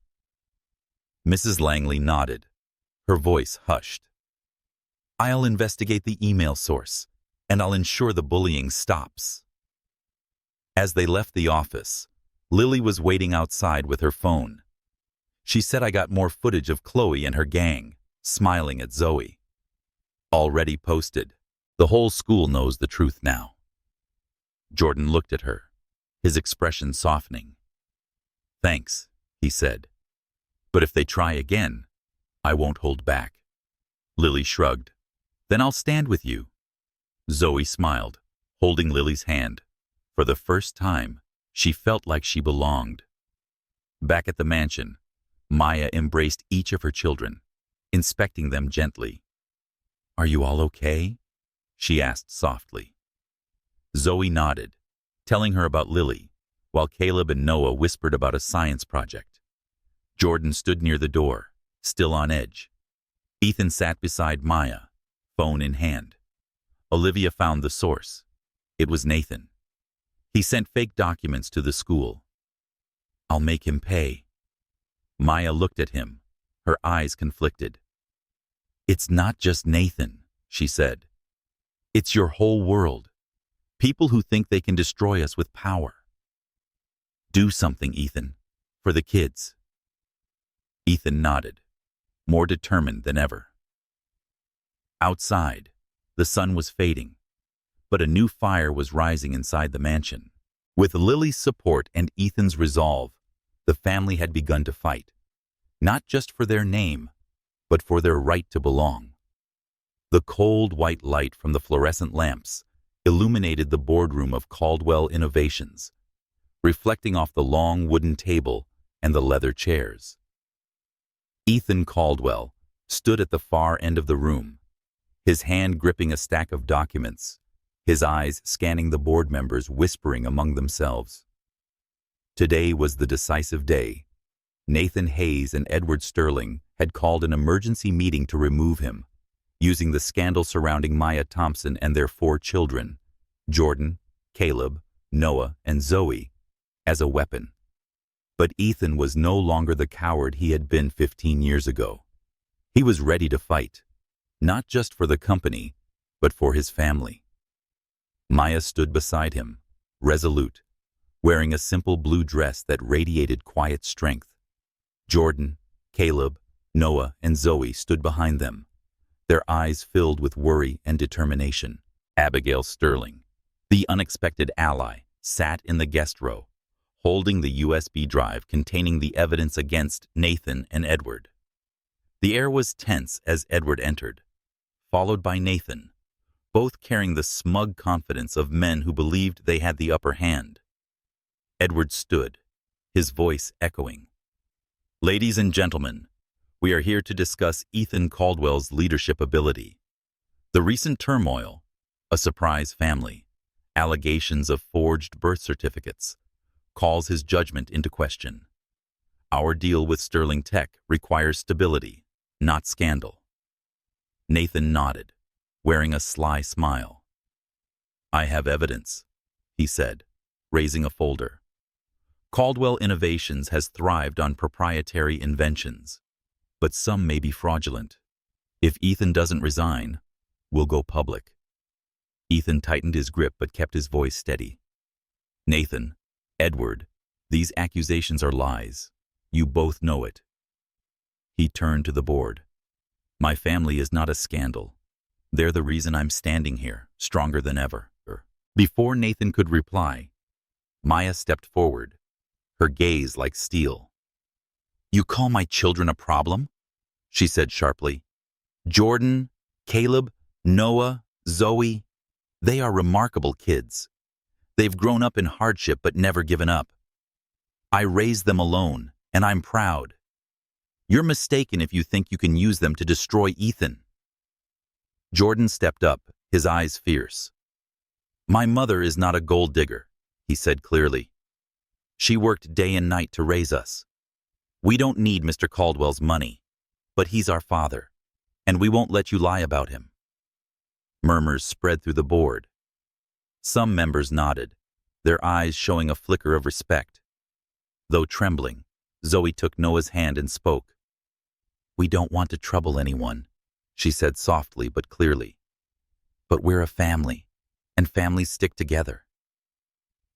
Mrs. Langley nodded, her voice hushed. I'll investigate the email source, and I'll ensure the bullying stops. As they left the office, Lily was waiting outside with her phone. She said I got more footage of Chloe and her gang, smiling at Zoe. Already posted. The whole school knows the truth now. Jordan looked at her, his expression softening. Thanks, he said. But if they try again, I won't hold back. Lily shrugged. Then I'll stand with you. Zoe smiled, holding Lily's hand. For the first time, she felt like she belonged. Back at the mansion, Maya embraced each of her children, inspecting them gently. Are you all okay? She asked softly. Zoe nodded, telling her about Lily, while Caleb and Noah whispered about a science project. Jordan stood near the door, still on edge. Ethan sat beside Maya, phone in hand. Olivia found the source. It was Nathan. He sent fake documents to the school. I'll make him pay. Maya looked at him, her eyes conflicted. It's not just Nathan, she said. It's your whole world. People who think they can destroy us with power. Do something, Ethan, for the kids. Ethan nodded, more determined than ever. Outside, the sun was fading, but a new fire was rising inside the mansion. With Lily's support and Ethan's resolve, the family had begun to fight, not just for their name, but for their right to belong. The cold white light from the fluorescent lamps illuminated the boardroom of Caldwell Innovations, reflecting off the long wooden table and the leather chairs. Ethan Caldwell stood at the far end of the room, his hand gripping a stack of documents, his eyes scanning the board members, whispering among themselves. Today was the decisive day. Nathan Hayes and Edward Sterling had called an emergency meeting to remove him, using the scandal surrounding Maya Thompson and their 4 children, Jordan, Caleb, Noah, and Zoe, as a weapon. But Ethan was no longer the coward he had been 15 years ago. He was ready to fight, not just for the company, but for his family. Maya stood beside him, resolute, wearing a simple blue dress that radiated quiet strength. Jordan, Caleb, Noah, and Zoe stood behind them, their eyes filled with worry and determination. Abigail Sterling, the unexpected ally, sat in the guest row, holding the USB drive containing the evidence against Nathan and Edward. The air was tense as Edward entered, followed by Nathan, both carrying the smug confidence of men who believed they had the upper hand. Edward stood, his voice echoing. Ladies and gentlemen, we are here to discuss Ethan Caldwell's leadership ability. The recent turmoil, a surprise family, allegations of forged birth certificates, calls his judgment into question. Our deal with Sterling Tech requires stability, not scandal. Nathan nodded, wearing a sly smile. I have evidence, he said, raising a folder. Caldwell Innovations has thrived on proprietary inventions, but some may be fraudulent. If Ethan doesn't resign, we'll go public. Ethan tightened his grip but kept his voice steady. Nathan, Edward, these accusations are lies. You both know it. He turned to the board. My family is not a scandal. They're the reason I'm standing here, stronger than ever. Before Nathan could reply, Maya stepped forward, her gaze like steel. You call my children a problem? She said sharply. Jordan, Caleb, Noah, Zoe, they are remarkable kids. They've grown up in hardship but never given up. I raised them alone, and I'm proud. You're mistaken if you think you can use them to destroy Ethan. Jordan stepped up, his eyes fierce. My mother is not a gold digger, he said clearly. She worked day and night to raise us. We don't need Mr. Caldwell's money, but he's our father, and we won't let you lie about him. Murmurs spread through the board. Some members nodded, their eyes showing a flicker of respect. Though trembling, Zoe took Noah's hand and spoke. "We don't want to trouble anyone," she said softly but clearly. "But we're a family, and families stick together."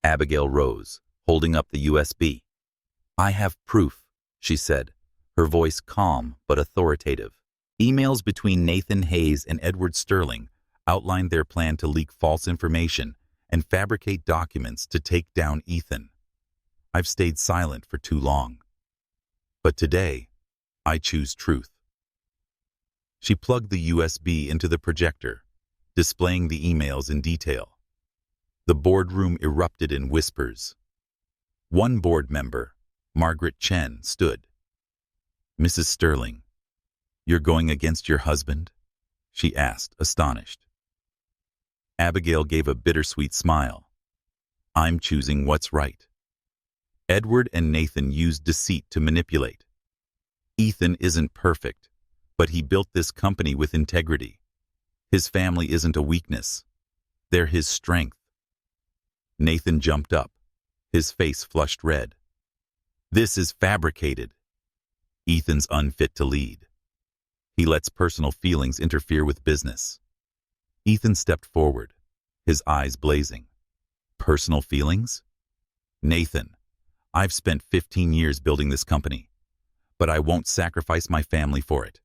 Abigail rose, holding up the USB. "I have proof," she said, her voice calm but authoritative. Emails between Nathan Hayes and Edward Sterling outlined their plan to leak false information and fabricate documents to take down Ethan. "I've stayed silent for too long. But today, I choose truth." She plugged the USB into the projector, displaying the emails in detail. The boardroom erupted in whispers. One board member, Margaret Chen, stood. "Mrs. Sterling, you're going against your husband?" she asked, astonished. Abigail gave a bittersweet smile. "I'm choosing what's right." Edward and Nathan used deceit to manipulate. Ethan isn't perfect, but he built this company with integrity. His family isn't a weakness. They're his strength. Nathan jumped up, his face flushed red. "This is fabricated. Ethan's unfit to lead. He lets personal feelings interfere with business." Ethan stepped forward, his eyes blazing. "Personal feelings? Nathan, I've spent 15 years building this company, but I won't sacrifice my family for it.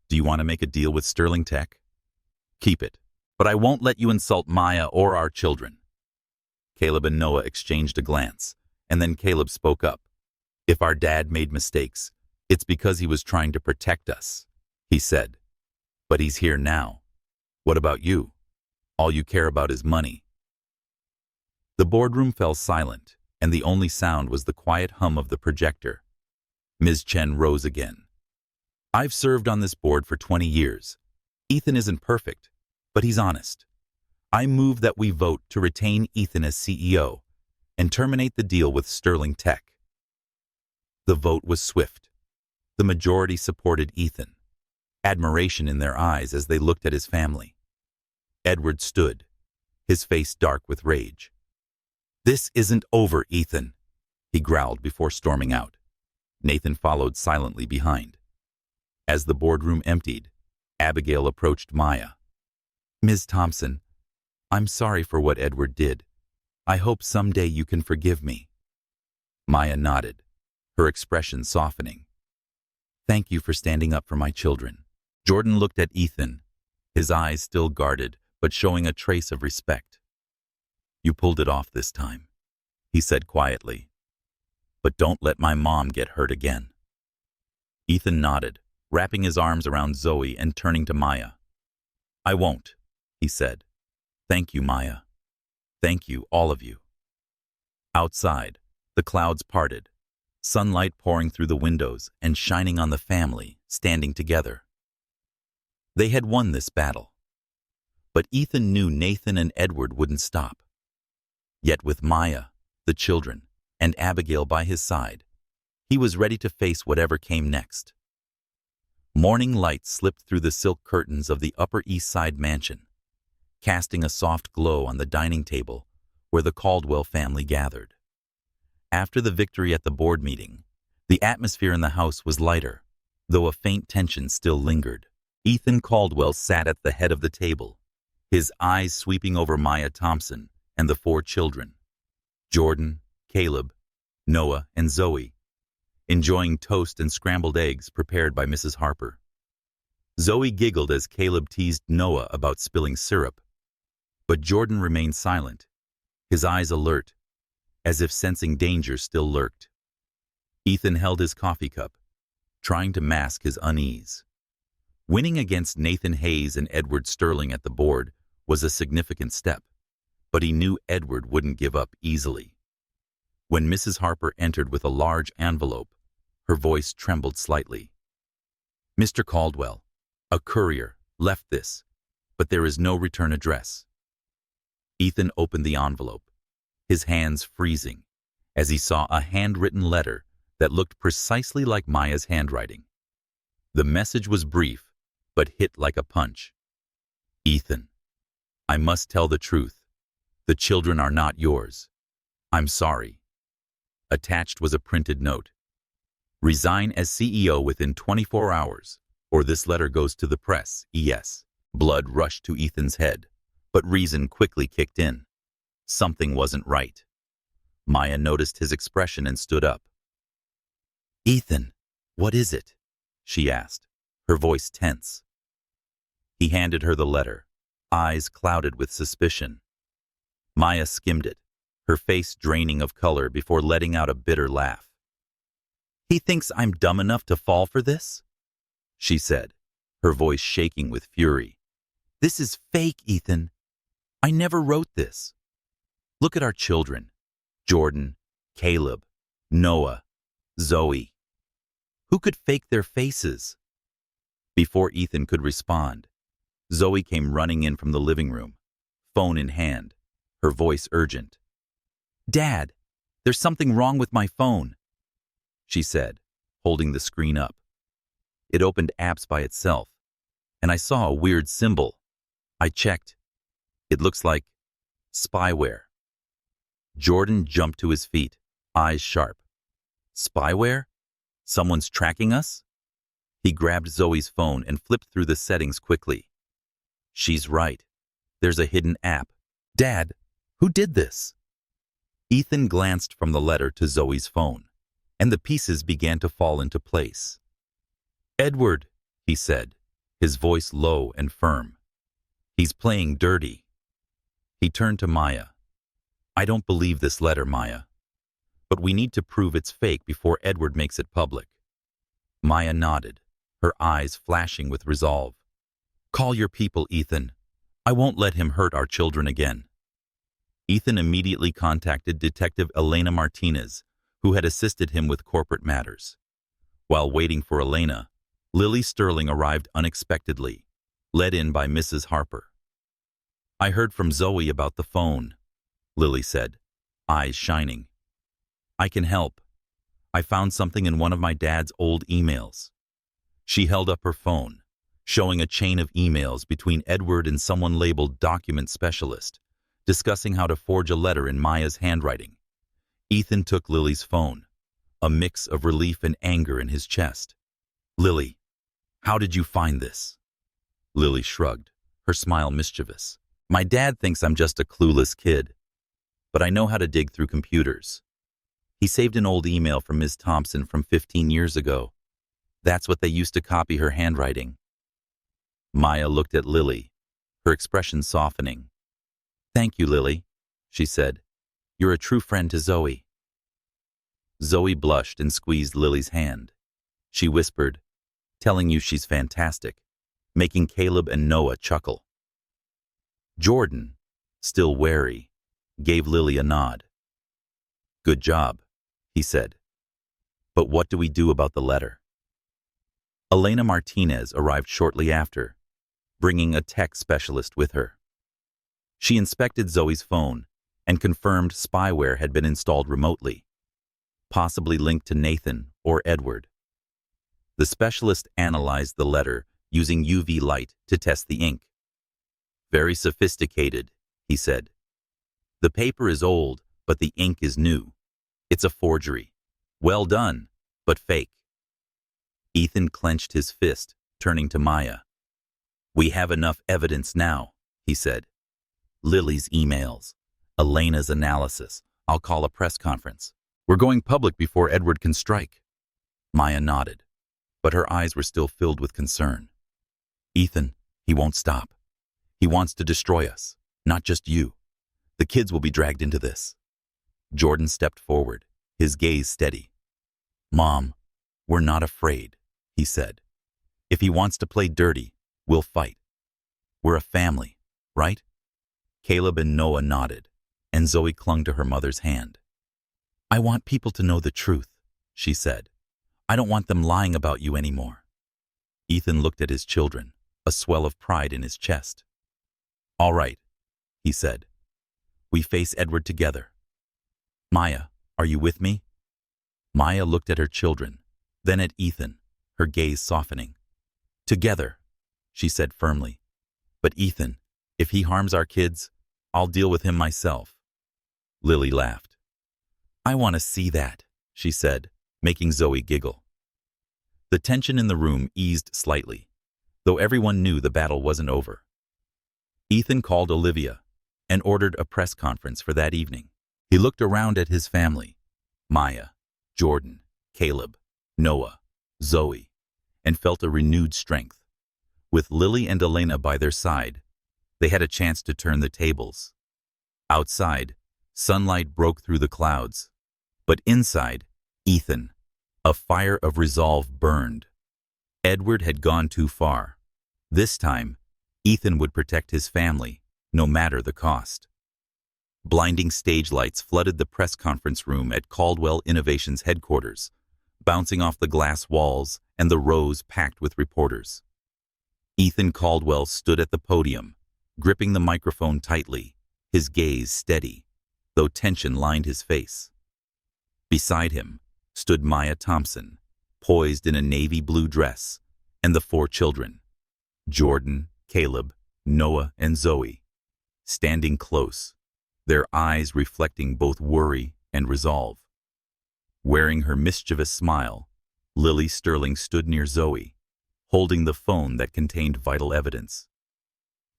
Do you want to make a deal with Sterling Tech? Keep it, but I won't let you insult Maya or our children." Caleb and Noah exchanged a glance, and then Caleb spoke up. "If our dad made mistakes, it's because he was trying to protect us," he said. "But he's here now. What about you? All you care about is money." The boardroom fell silent, and the only sound was the quiet hum of the projector. Ms. Chen rose again. "I've served on this board for 20 years. Ethan isn't perfect, but he's honest. I move that we vote to retain Ethan as CEO and terminate the deal with Sterling Tech." The vote was swift. The majority supported Ethan, admiration in their eyes as they looked at his family. Edward stood, his face dark with rage. "This isn't over, Ethan," he growled before storming out. Nathan followed silently behind. As the boardroom emptied, Abigail approached Maya. "Ms. Thompson, I'm sorry for what Edward did. I hope someday you can forgive me." Maya nodded, her expression softening. "Thank you for standing up for my children." Jordan looked at Ethan, his eyes still guarded but showing a trace of respect. "You pulled it off this time," he said quietly. "But don't let my mom get hurt again." Ethan nodded, wrapping his arms around Zoe and turning to Maya. "I won't," he said. "Thank you, Maya. Thank you, all of you." Outside, the clouds parted, sunlight pouring through the windows and shining on the family, standing together. They had won this battle. But Ethan knew Nathan and Edward wouldn't stop. Yet with Maya, the children, and Abigail by his side, he was ready to face whatever came next. Morning light slipped through the silk curtains of the Upper East Side mansion, casting a soft glow on the dining table where the Caldwell family gathered. After the victory at the board meeting, the atmosphere in the house was lighter, though a faint tension still lingered. Ethan Caldwell sat at the head of the table, his eyes sweeping over Maya Thompson and the 4 children, Jordan, Caleb, Noah, and Zoe, enjoying toast and scrambled eggs prepared by Mrs. Harper. Zoe giggled as Caleb teased Noah about spilling syrup, but Jordan remained silent, his eyes alert, as if sensing danger still lurked. Ethan held his coffee cup, trying to mask his unease. Winning against Nathan Hayes and Edward Sterling at the board was a significant step, but he knew Edward wouldn't give up easily. When Mrs. Harper entered with a large envelope, her voice trembled slightly. "Mr. Caldwell, a courier, left this, but there is no return address." Ethan opened the envelope, his hands freezing, as he saw a handwritten letter that looked precisely like Maya's handwriting. The message was brief, but hit like a punch. "Ethan, I must tell the truth. The children are not yours. I'm sorry." Attached was a printed note. Resign as CEO within 24 hours, or this letter goes to the press, ES. Blood rushed to Ethan's head, but reason quickly kicked in. Something wasn't right. Maya noticed his expression and stood up. "Ethan, what is it?" she asked, her voice tense. He handed her the letter, eyes clouded with suspicion. Maya skimmed it, her face draining of color before letting out a bitter laugh. "He thinks I'm dumb enough to fall for this?" she said, her voice shaking with fury. "This is fake, Ethan. I never wrote this. Look at our children. Jordan, Caleb, Noah, Zoe. Who could fake their faces?" Before Ethan could respond, Zoe came running in from the living room, phone in hand, her voice urgent. "Dad, there's something wrong with my phone," she said, holding the screen up. It opened apps by itself, and I saw a weird symbol. I checked. It looks like spyware. Jordan jumped to his feet, eyes sharp. "Spyware? Someone's tracking us?" He grabbed Zoe's phone and flipped through the settings quickly. "She's right. There's a hidden app. Dad, who did this?" Ethan glanced from the letter to Zoe's phone, and the pieces began to fall into place. "Edward," he said, his voice low and firm. "He's playing dirty." He turned to Maya. "I don't believe this letter, Maya. But we need to prove it's fake before Edward makes it public." Maya nodded, her eyes flashing with resolve. "Call your people, Ethan. I won't let him hurt our children again." Ethan immediately contacted Detective Elena Martinez, who had assisted him with corporate matters. While waiting for Elena, Lily Sterling arrived unexpectedly, led in by Mrs. Harper. "I heard from Zoe about the phone," Lily said, eyes shining. "I can help. I found something in one of my dad's old emails." She held up her phone, showing a chain of emails between Edward and someone labeled document specialist, discussing how to forge a letter in Maya's handwriting. Ethan took Lily's phone, a mix of relief and anger in his chest. "Lily, how did you find this?" Lily shrugged, her smile mischievous. "My dad thinks I'm just a clueless kid, but I know how to dig through computers. He saved an old email from Ms. Thompson from 15 years ago. That's what they used to copy her handwriting." Maya looked at Lily, her expression softening. "Thank you, Lily," she said. "You're a true friend to Zoe." Zoe blushed and squeezed Lily's hand. She whispered, "Telling you she's fantastic," making Caleb and Noah chuckle. Jordan, still wary, gave Lily a nod. "Good job," he said. "But what do we do about the letter?" Elena Martinez arrived shortly after, bringing a tech specialist with her. She inspected Zoe's phone and confirmed spyware had been installed remotely, possibly linked to Nathan or Edward. The specialist analyzed the letter using UV light to test the ink. "Very sophisticated," he said. "The paper is old, but the ink is new. It's a forgery. Well done, but fake." Ethan clenched his fist, turning to Maya. "We have enough evidence now," he said. "Lily's emails, Elena's analysis. I'll call a press conference. We're going public before Edward can strike." Maya nodded, but her eyes were still filled with concern. "Ethan, he won't stop. He wants to destroy us, not just you. The kids will be dragged into this." Jordan stepped forward, his gaze steady. "Mom, we're not afraid," he said. "If he wants to play dirty, we'll fight. We're a family, right?" Caleb and Noah nodded, and Zoe clung to her mother's hand. "I want people to know the truth," she said. "I don't want them lying about you anymore." Ethan looked at his children, a swell of pride in his chest. "All right," he said. "We face Edward together. Maya, are you with me?" Maya looked at her children, then at Ethan, her gaze softening. "Together," she said firmly. "But Ethan, if he harms our kids, I'll deal with him myself." Lily laughed. "I want to see that," she said, making Zoe giggle. The tension in the room eased slightly, though everyone knew the battle wasn't over. Ethan called Olivia and ordered a press conference for that evening. He looked around at his family, Maya, Jordan, Caleb, Noah, Zoe, and felt a renewed strength. With Lily and Elena by their side, they had a chance to turn the tables. Outside, sunlight broke through the clouds, but inside, Ethan, a fire of resolve burned. Edward had gone too far. This time, Ethan would protect his family, no matter the cost. Blinding stage lights flooded the press conference room at Caldwell Innovations headquarters, bouncing off the glass walls and the rows packed with reporters. Ethan Caldwell stood at the podium, gripping the microphone tightly, his gaze steady, though tension lined his face. Beside him stood Maya Thompson, poised in a navy blue dress, and the 4 children, Jordan, Caleb, Noah, and Zoe, standing close, their eyes reflecting both worry and resolve. Wearing her mischievous smile, Lily Sterling stood near Zoe, holding the phone that contained vital evidence.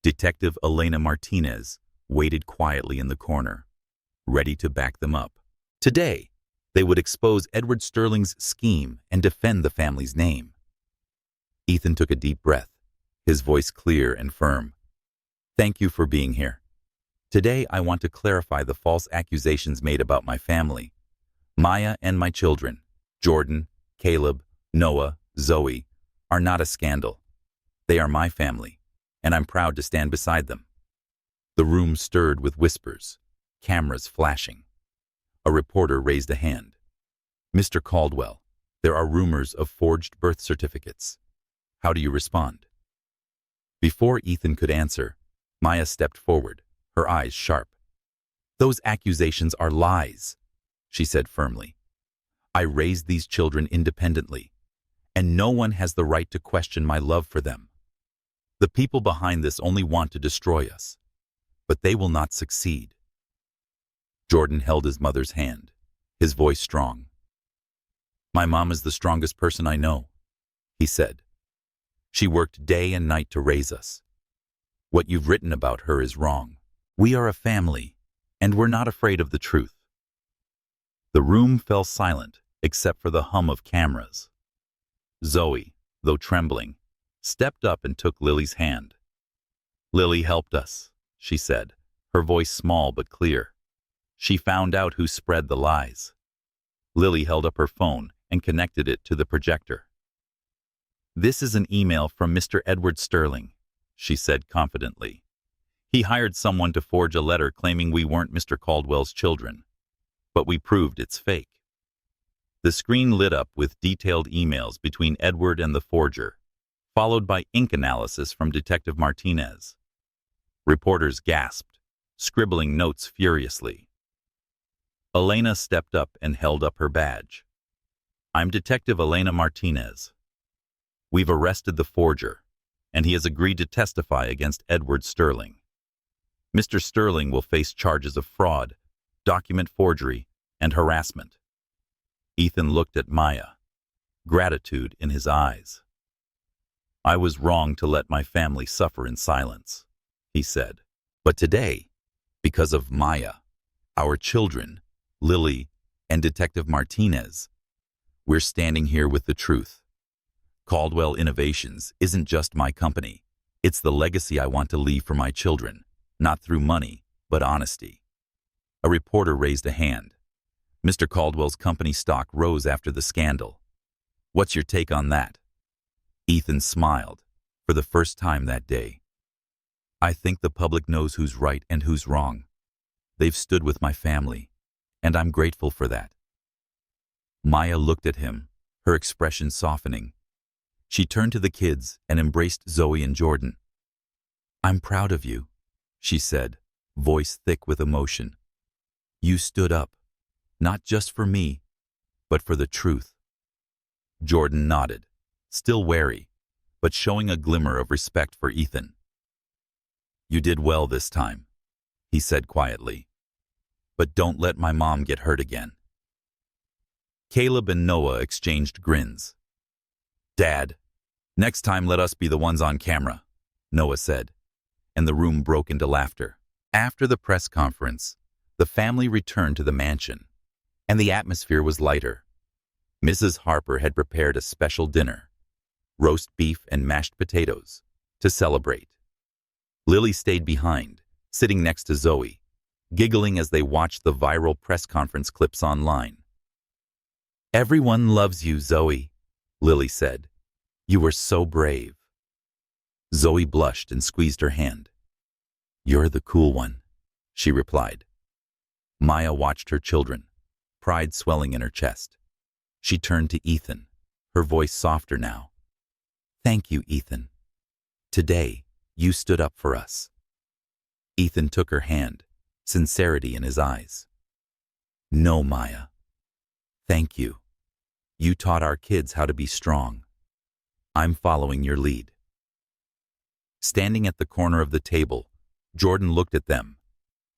Detective Elena Martinez waited quietly in the corner, ready to back them up. Today, they would expose Edward Sterling's scheme and defend the family's name. Ethan took a deep breath, his voice clear and firm. "Thank you for being here. Today I want to clarify the false accusations made about my family. Maya and my children, Jordan, Caleb, Noah, Zoe, are not a scandal. They are my family, and I'm proud to stand beside them." The room stirred with whispers, cameras flashing. A reporter raised a hand. "Mr. Caldwell, there are rumors of forged birth certificates. How do you respond?" Before Ethan could answer, Maya stepped forward, her eyes sharp. "Those accusations are lies," she said firmly. "I raised these children independently, and no one has the right to question my love for them. The people behind this only want to destroy us, but they will not succeed." Jordan held his mother's hand, his voice strong. "My mom is the strongest person I know," he said. "She worked day and night to raise us. What you've written about her is wrong. We are a family, and we're not afraid of the truth." The room fell silent, except for the hum of cameras. Zoe, though trembling, stepped up and took Lily's hand. "Lily helped us," she said, her voice small but clear. "She found out who spread the lies." Lily held up her phone and connected it to the projector. "This is an email from Mr. Edward Sterling," she said confidently. "He hired someone to forge a letter claiming we weren't Mr. Caldwell's children, but we proved it's fake." The screen lit up with detailed emails between Edward and the forger, followed by ink analysis from Detective Martinez. Reporters gasped, scribbling notes furiously. Elena stepped up and held up her badge. "I'm Detective Elena Martinez. We've arrested the forger, and he has agreed to testify against Edward Sterling. Mr. Sterling will face charges of fraud, document forgery, and harassment." Ethan looked at Maya, gratitude in his eyes. "I was wrong to let my family suffer in silence," he said. "But today, because of Maya, our children, Lily, and Detective Martinez, we're standing here with the truth. Caldwell Innovations isn't just my company. It's the legacy I want to leave for my children, not through money, but honesty." A reporter raised a hand. "Mr. Caldwell's company stock rose after the scandal. What's your take on that?" Ethan smiled, for the first time that day. "I think the public knows who's right and who's wrong. They've stood with my family, and I'm grateful for that." Maya looked at him, her expression softening. She turned to the kids and embraced Zoe and Jordan. "I'm proud of you," she said, voice thick with emotion. "You stood up, not just for me, but for the truth." Jordan nodded, still wary, but showing a glimmer of respect for Ethan. "You did well this time," he said quietly. "But don't let my mom get hurt again." Caleb and Noah exchanged grins. "Dad, next time let us be the ones on camera," Noah said, and the room broke into laughter. After the press conference, the family returned to the mansion, and the atmosphere was lighter. Mrs. Harper had prepared a special dinner, roast beef and mashed potatoes, to celebrate. Lily stayed behind, sitting next to Zoe, giggling as they watched the viral press conference clips online. "Everyone loves you, Zoe," Lily said. "You were so brave." Zoe blushed and squeezed her hand. "You're the cool one," she replied. Maya watched her children, pride swelling in her chest. She turned to Ethan, her voice softer now. "Thank you, Ethan. Today, you stood up for us." Ethan took her hand, sincerity in his eyes. "No, Maya. Thank you. You taught our kids how to be strong. I'm following your lead." Standing at the corner of the table, Jordan looked at them,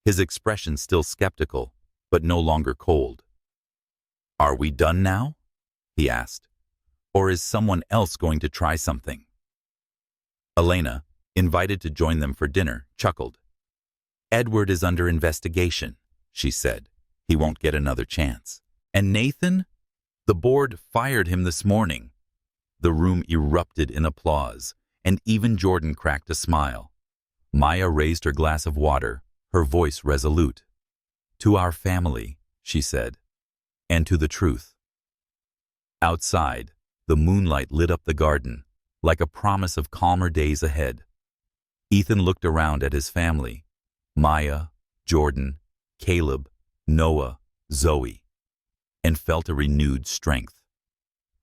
his expression still skeptical, but no longer cold. "Are we done now?" he asked. "Or is someone else going to try something?" Elena, invited to join them for dinner, chuckled. "Edward is under investigation," she said. "He won't get another chance." "And Nathan? The board fired him this morning." The room erupted in applause, and even Jordan cracked a smile. Maya raised her glass of water, her voice resolute. "To our family," she said, "and to the truth." Outside, the moonlight lit up the garden, like a promise of calmer days ahead. Ethan looked around at his family, Maya, Jordan, Caleb, Noah, Zoe, and felt a renewed strength.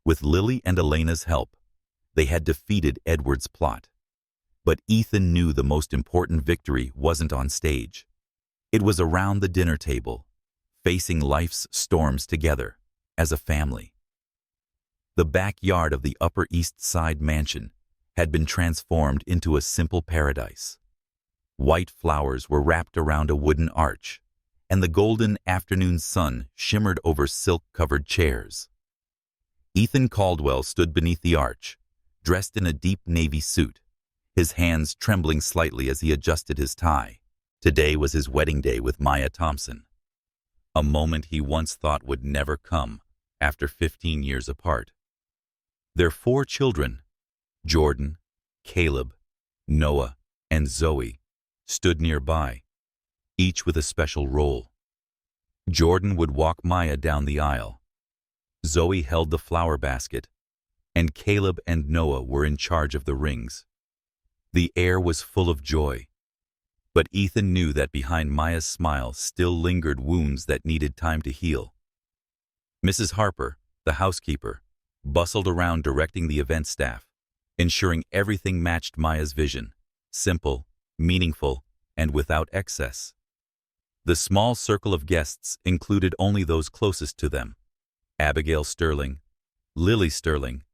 With Lily and Elena's help, they had defeated Edward's plot. But Ethan knew the most important victory wasn't on stage. It was around the dinner table, facing life's storms together, as a family. The backyard of the Upper East Side mansion had been transformed into a simple paradise. White flowers were wrapped around a wooden arch, and the golden afternoon sun shimmered over silk-covered chairs. Ethan Caldwell stood beneath the arch, dressed in a deep navy suit, his hands trembling slightly as he adjusted his tie. Today was his wedding day with Maya Thompson, a moment he once thought would never come after 15 years apart. Their 4 children, Jordan, Caleb, Noah, and Zoe, stood nearby, each with a special role. Jordan would walk Maya down the aisle. Zoe held the flower basket, and Caleb and Noah were in charge of the rings. The air was full of joy, but Ethan knew that behind Maya's smile still lingered wounds that needed time to heal. Mrs. Harper, the housekeeper, bustled around directing the event staff, ensuring everything matched Maya's vision, simple, meaningful, and without excess. The small circle of guests included only those closest to them: Abigail Sterling, Lily Sterling,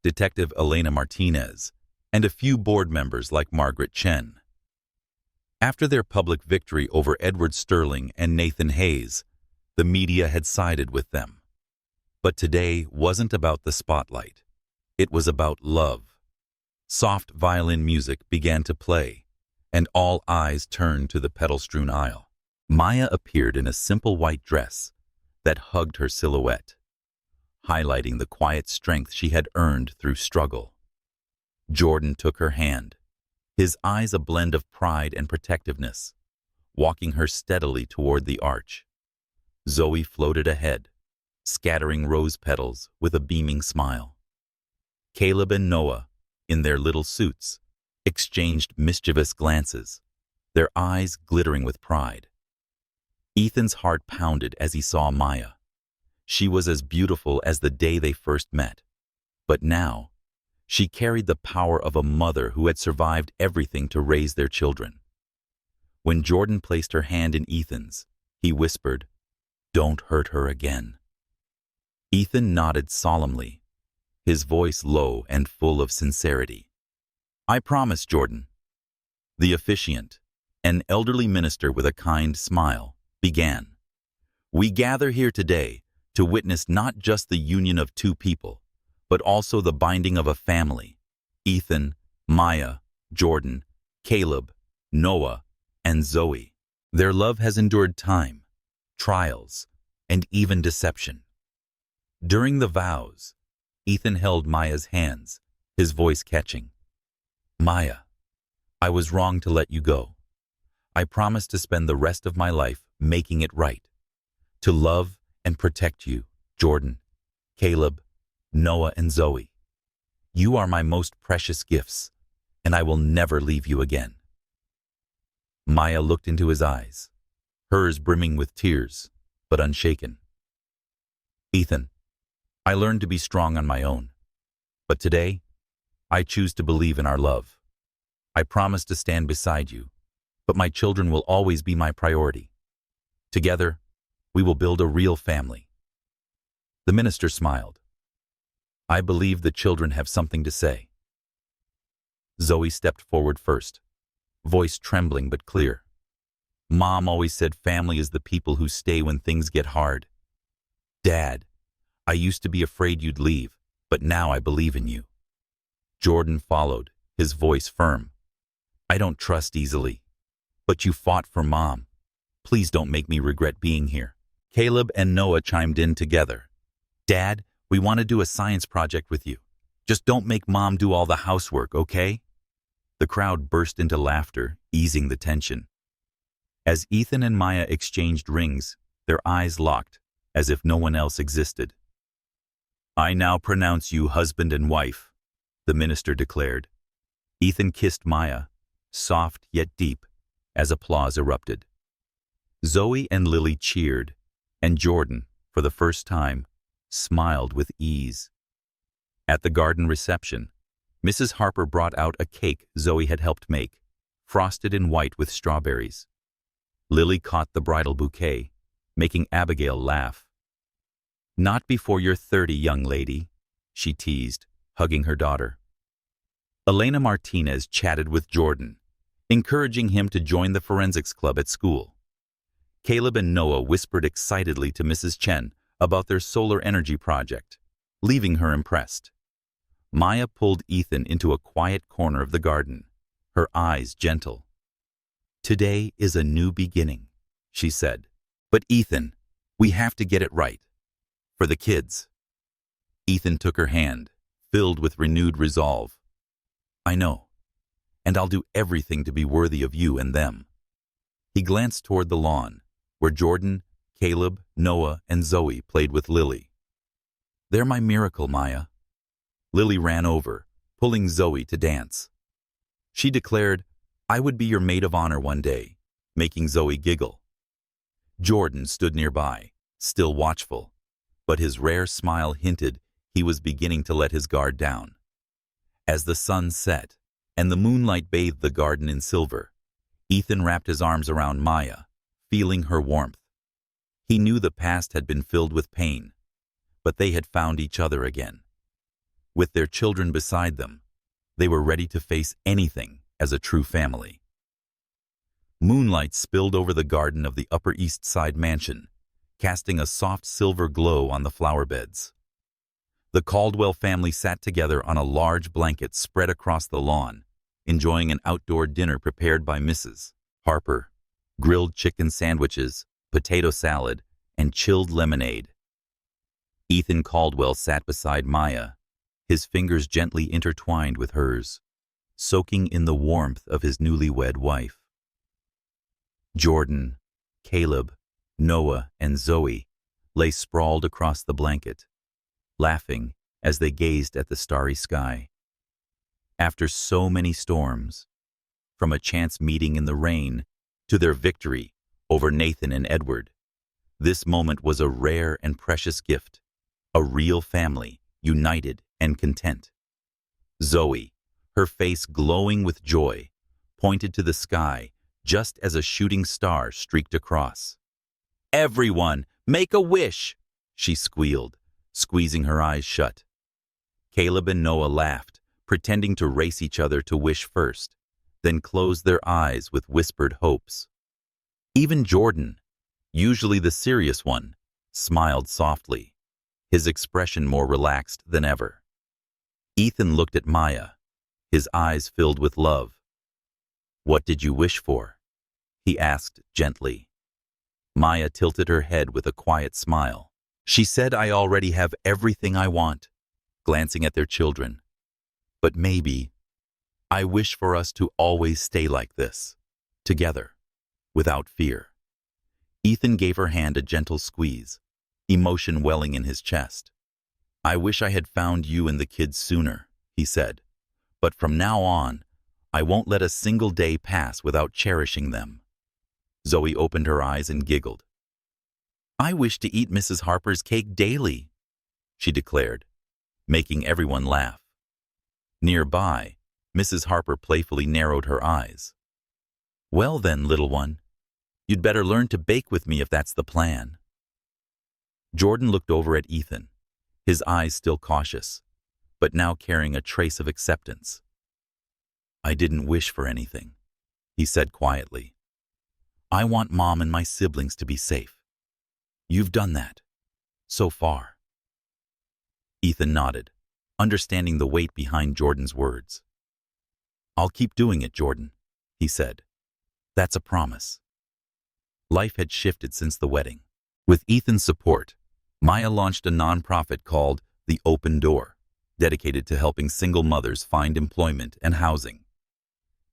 Detective Elena Martinez, and a few board members like Margaret Chen. After their public victory over Edward Sterling and Nathan Hayes, the media had sided with them. But today wasn't about the spotlight. It was about love. Soft violin music began to play, and all eyes turned to the petal-strewn aisle. Maya appeared in a simple white dress that hugged her silhouette, highlighting the quiet strength she had earned through struggle. Jordan took her hand, his eyes a blend of pride and protectiveness, walking her steadily toward the arch. Zoe floated ahead, scattering rose petals with a beaming smile. Caleb and Noah, in their little suits, exchanged mischievous glances, their eyes glittering with pride. Ethan's heart pounded as he saw Maya. She was as beautiful as the day they first met, but now she carried the power of a mother who had survived everything to raise their children. When Jordan placed her hand in Ethan's, he whispered, "Don't hurt her again." Ethan nodded solemnly, his voice low and full of sincerity. "I promise, Jordan." The officiant, an elderly minister with a kind smile, began. "We gather here today to witness not just the union of 2 people, but also the binding of a family. Ethan, Maya, Jordan, Caleb, Noah, and Zoe. Their love has endured time, trials, and even deception. During the vows, Ethan held Maya's hands, his voice catching. "Maya, I was wrong to let you go. I promise to spend the rest of my life making it right. To love and protect you, Jordan, Caleb, Noah, and Zoe. You are my most precious gifts, and I will never leave you again." Maya looked into his eyes, hers brimming with tears, but unshaken. "Ethan, I learned to be strong on my own, but today, I choose to believe in our love. I promise to stand beside you, but my children will always be my priority. Together, we will build a real family." The minister smiled. "I believe the children have something to say." Zoe stepped forward first, voice trembling but clear. "Mom always said family is the people who stay when things get hard. Dad, I used to be afraid you'd leave, but now I believe in you." Jordan followed, his voice firm. "I don't trust easily, but you fought for Mom. Please don't make me regret being here." Caleb and Noah chimed in together. "Dad, we want to do a science project with you. Just don't make Mom do all the housework, okay?" The crowd burst into laughter, easing the tension. As Ethan and Maya exchanged rings, their eyes locked, as if no one else existed. "I now pronounce you husband and wife," the minister declared. Ethan kissed Maya, soft yet deep, as applause erupted. Zoe and Lily cheered, and Jordan, for the first time, smiled with ease. At the garden reception, Mrs. Harper brought out a cake Zoe had helped make, frosted in white with strawberries. Lily caught the bridal bouquet, making Abigail laugh. "Not before you're 30, young lady," she teased, hugging her daughter. Elena Martinez chatted with Jordan, encouraging him to join the forensics club at school. Caleb and Noah whispered excitedly to Mrs. Chen about their solar energy project, leaving her impressed. Maya pulled Ethan into a quiet corner of the garden, her eyes gentle. "Today is a new beginning," she said. "But Ethan, we have to get it right. For the kids." Ethan took her hand, filled with renewed resolve. "I know, and I'll do everything to be worthy of you and them." He glanced toward the lawn, where Jordan, Caleb, Noah, and Zoe played with Lily. "They're my miracle, Maya." Lily ran over, pulling Zoe to dance. She declared, "I would be your maid of honor one day," making Zoe giggle. Jordan stood nearby, still watchful, but his rare smile hinted he was beginning to let his guard down. As the sun set and the moonlight bathed the garden in silver, Ethan wrapped his arms around Maya, feeling her warmth. He knew the past had been filled with pain, but they had found each other again. With their children beside them, they were ready to face anything as a true family. Moonlight spilled over the garden of the Upper East Side mansion, casting a soft silver glow on the flower beds. The Caldwell family sat together on a large blanket spread across the lawn, enjoying an outdoor dinner prepared by Mrs. Harper. Grilled chicken sandwiches, potato salad, and chilled lemonade. Ethan Caldwell sat beside Maya, his fingers gently intertwined with hers, soaking in the warmth of his newlywed wife. Jordan, Caleb, Noah, and Zoe lay sprawled across the blanket, laughing as they gazed at the starry sky. After so many storms, from a chance meeting in the rain to their victory over Nathan and Edward, this moment was a rare and precious gift, a real family, united and content. Zoe, her face glowing with joy, pointed to the sky just as a shooting star streaked across. "Everyone, make a wish!" she squealed, squeezing her eyes shut. Caleb and Noah laughed, pretending to race each other to wish first, then closed their eyes with whispered hopes. Even Jordan, usually the serious one, smiled softly, his expression more relaxed than ever. Ethan looked at Maya, his eyes filled with love. "What did you wish for?" he asked gently. Maya tilted her head with a quiet smile. She said, "I already have everything I want," glancing at their children. "But maybe I wish for us to always stay like this, together, without fear." Ethan gave her hand a gentle squeeze, emotion welling in his chest. "I wish I had found you and the kids sooner," he said. "But from now on, I won't let a single day pass without cherishing them." Zoe opened her eyes and giggled. "I wish to eat Mrs. Harper's cake daily," she declared, making everyone laugh. Nearby, Mrs. Harper playfully narrowed her eyes. "Well then, little one, you'd better learn to bake with me if that's the plan." Jordan looked over at Ethan, his eyes still cautious, but now carrying a trace of acceptance. "I didn't wish for anything," he said quietly. "I want Mom and my siblings to be safe. You've done that, so far." Ethan nodded, understanding the weight behind Jordan's words. "I'll keep doing it, Jordan," he said. "That's a promise." Life had shifted since the wedding. With Ethan's support, Maya launched a nonprofit called The Open Door, dedicated to helping single mothers find employment and housing.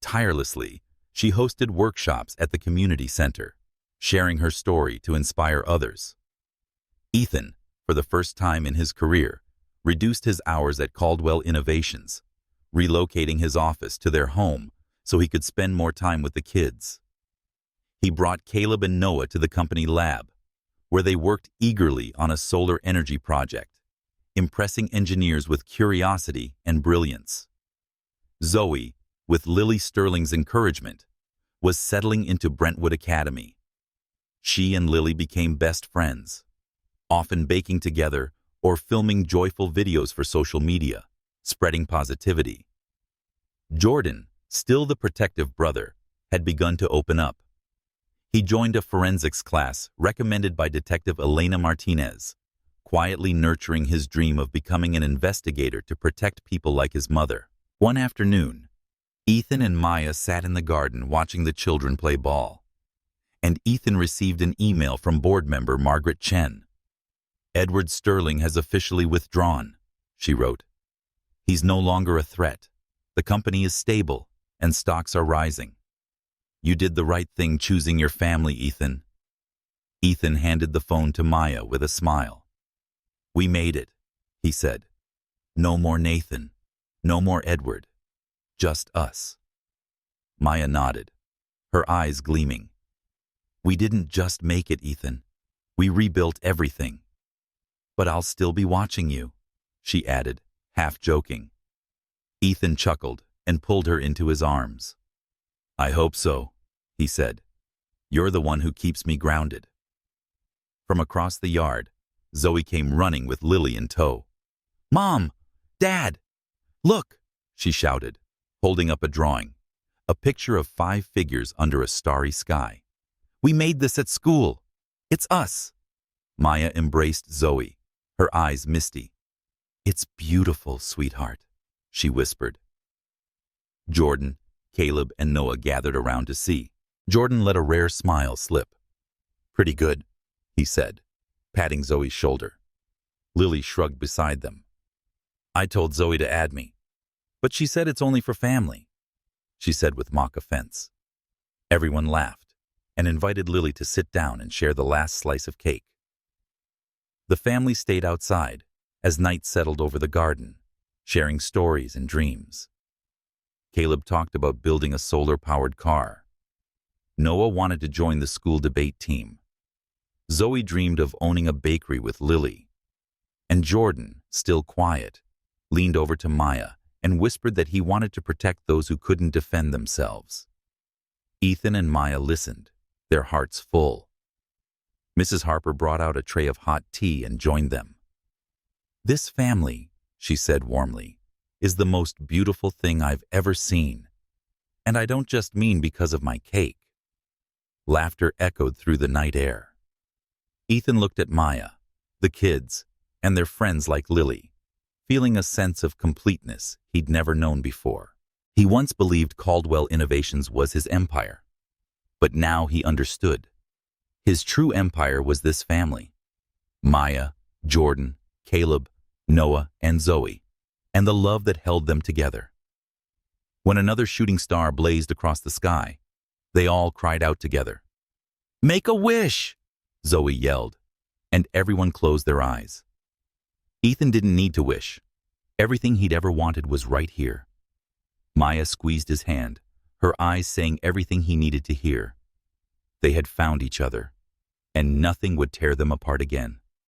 Tirelessly, she hosted workshops at the community center, sharing her story to inspire others. Ethan, for the first time in his career, reduced his hours at Caldwell Innovations, relocating his office to their home so he could spend more time with the kids. He brought Caleb and Noah to the company lab, where they worked eagerly on a solar energy project, impressing engineers with curiosity and brilliance. Zoe, with Lily Sterling's encouragement, was settling into Brentwood Academy. She and Lily became best friends, often baking together or filming joyful videos for social media, spreading positivity. Jordan, still the protective brother, had begun to open up. He joined a forensics class recommended by Detective Elena Martinez, quietly nurturing his dream of becoming an investigator to protect people like his mother. One afternoon, Ethan and Maya sat in the garden watching the children play ball, and Ethan received an email from board member Margaret Chen. "Edward Sterling has officially withdrawn," she wrote. "He's no longer a threat. The company is stable, and stocks are rising. You did the right thing choosing your family, Ethan." Ethan handed the phone to Maya with a smile. "We made it," he said. "No more Nathan, no more Edward, just us." Maya nodded, her eyes gleaming. "We didn't just make it, Ethan. We rebuilt everything. But I'll still be watching you," she added, half joking. Ethan chuckled and pulled her into his arms. "I hope so," he said. "You're the one who keeps me grounded." From across the yard, Zoe came running with Lily in tow. "Mom! Dad! Look!" she shouted, holding up a drawing, a picture of 5 figures under a starry sky. "We made this at school. It's us." Maya embraced Zoe, her eyes misty. "It's beautiful, sweetheart," she whispered. Jordan, Caleb, and Noah gathered around to see. Jordan let a rare smile slip. "Pretty good," he said, patting Zoe's shoulder. Lily shrugged beside them. "I told Zoe to add me, but she said it's only for family," she said with mock offense. Everyone laughed and invited Lily to sit down and share the last slice of cake. The family stayed outside as night settled over the garden, sharing stories and dreams. Caleb talked about building a solar-powered car. Noah wanted to join the school debate team. Zoe dreamed of owning a bakery with Lily. And Jordan, still quiet, leaned over to Maya and whispered that he wanted to protect those who couldn't defend themselves. Ethan and Maya listened, their hearts full. Mrs. Harper brought out a tray of hot tea and joined them. "This family," she said warmly, "is the most beautiful thing I've ever seen. And I don't just mean because of my cake." Laughter echoed through the night air. Ethan looked at Maya, the kids, and their friends like Lily, feeling a sense of completeness he'd never known before. He once believed Caldwell Innovations was his empire, but now he understood. His true empire was this family: Maya, Jordan, Caleb, Noah, and Zoe, and the love that held them together. When another shooting star blazed across the sky, they all cried out together. "Make a wish!" Zoe yelled, and everyone closed their eyes. Ethan didn't need to wish. Everything he'd ever wanted was right here. Maya squeezed his hand, her eyes saying everything he needed to hear. They had found each other, and nothing would tear them apart again.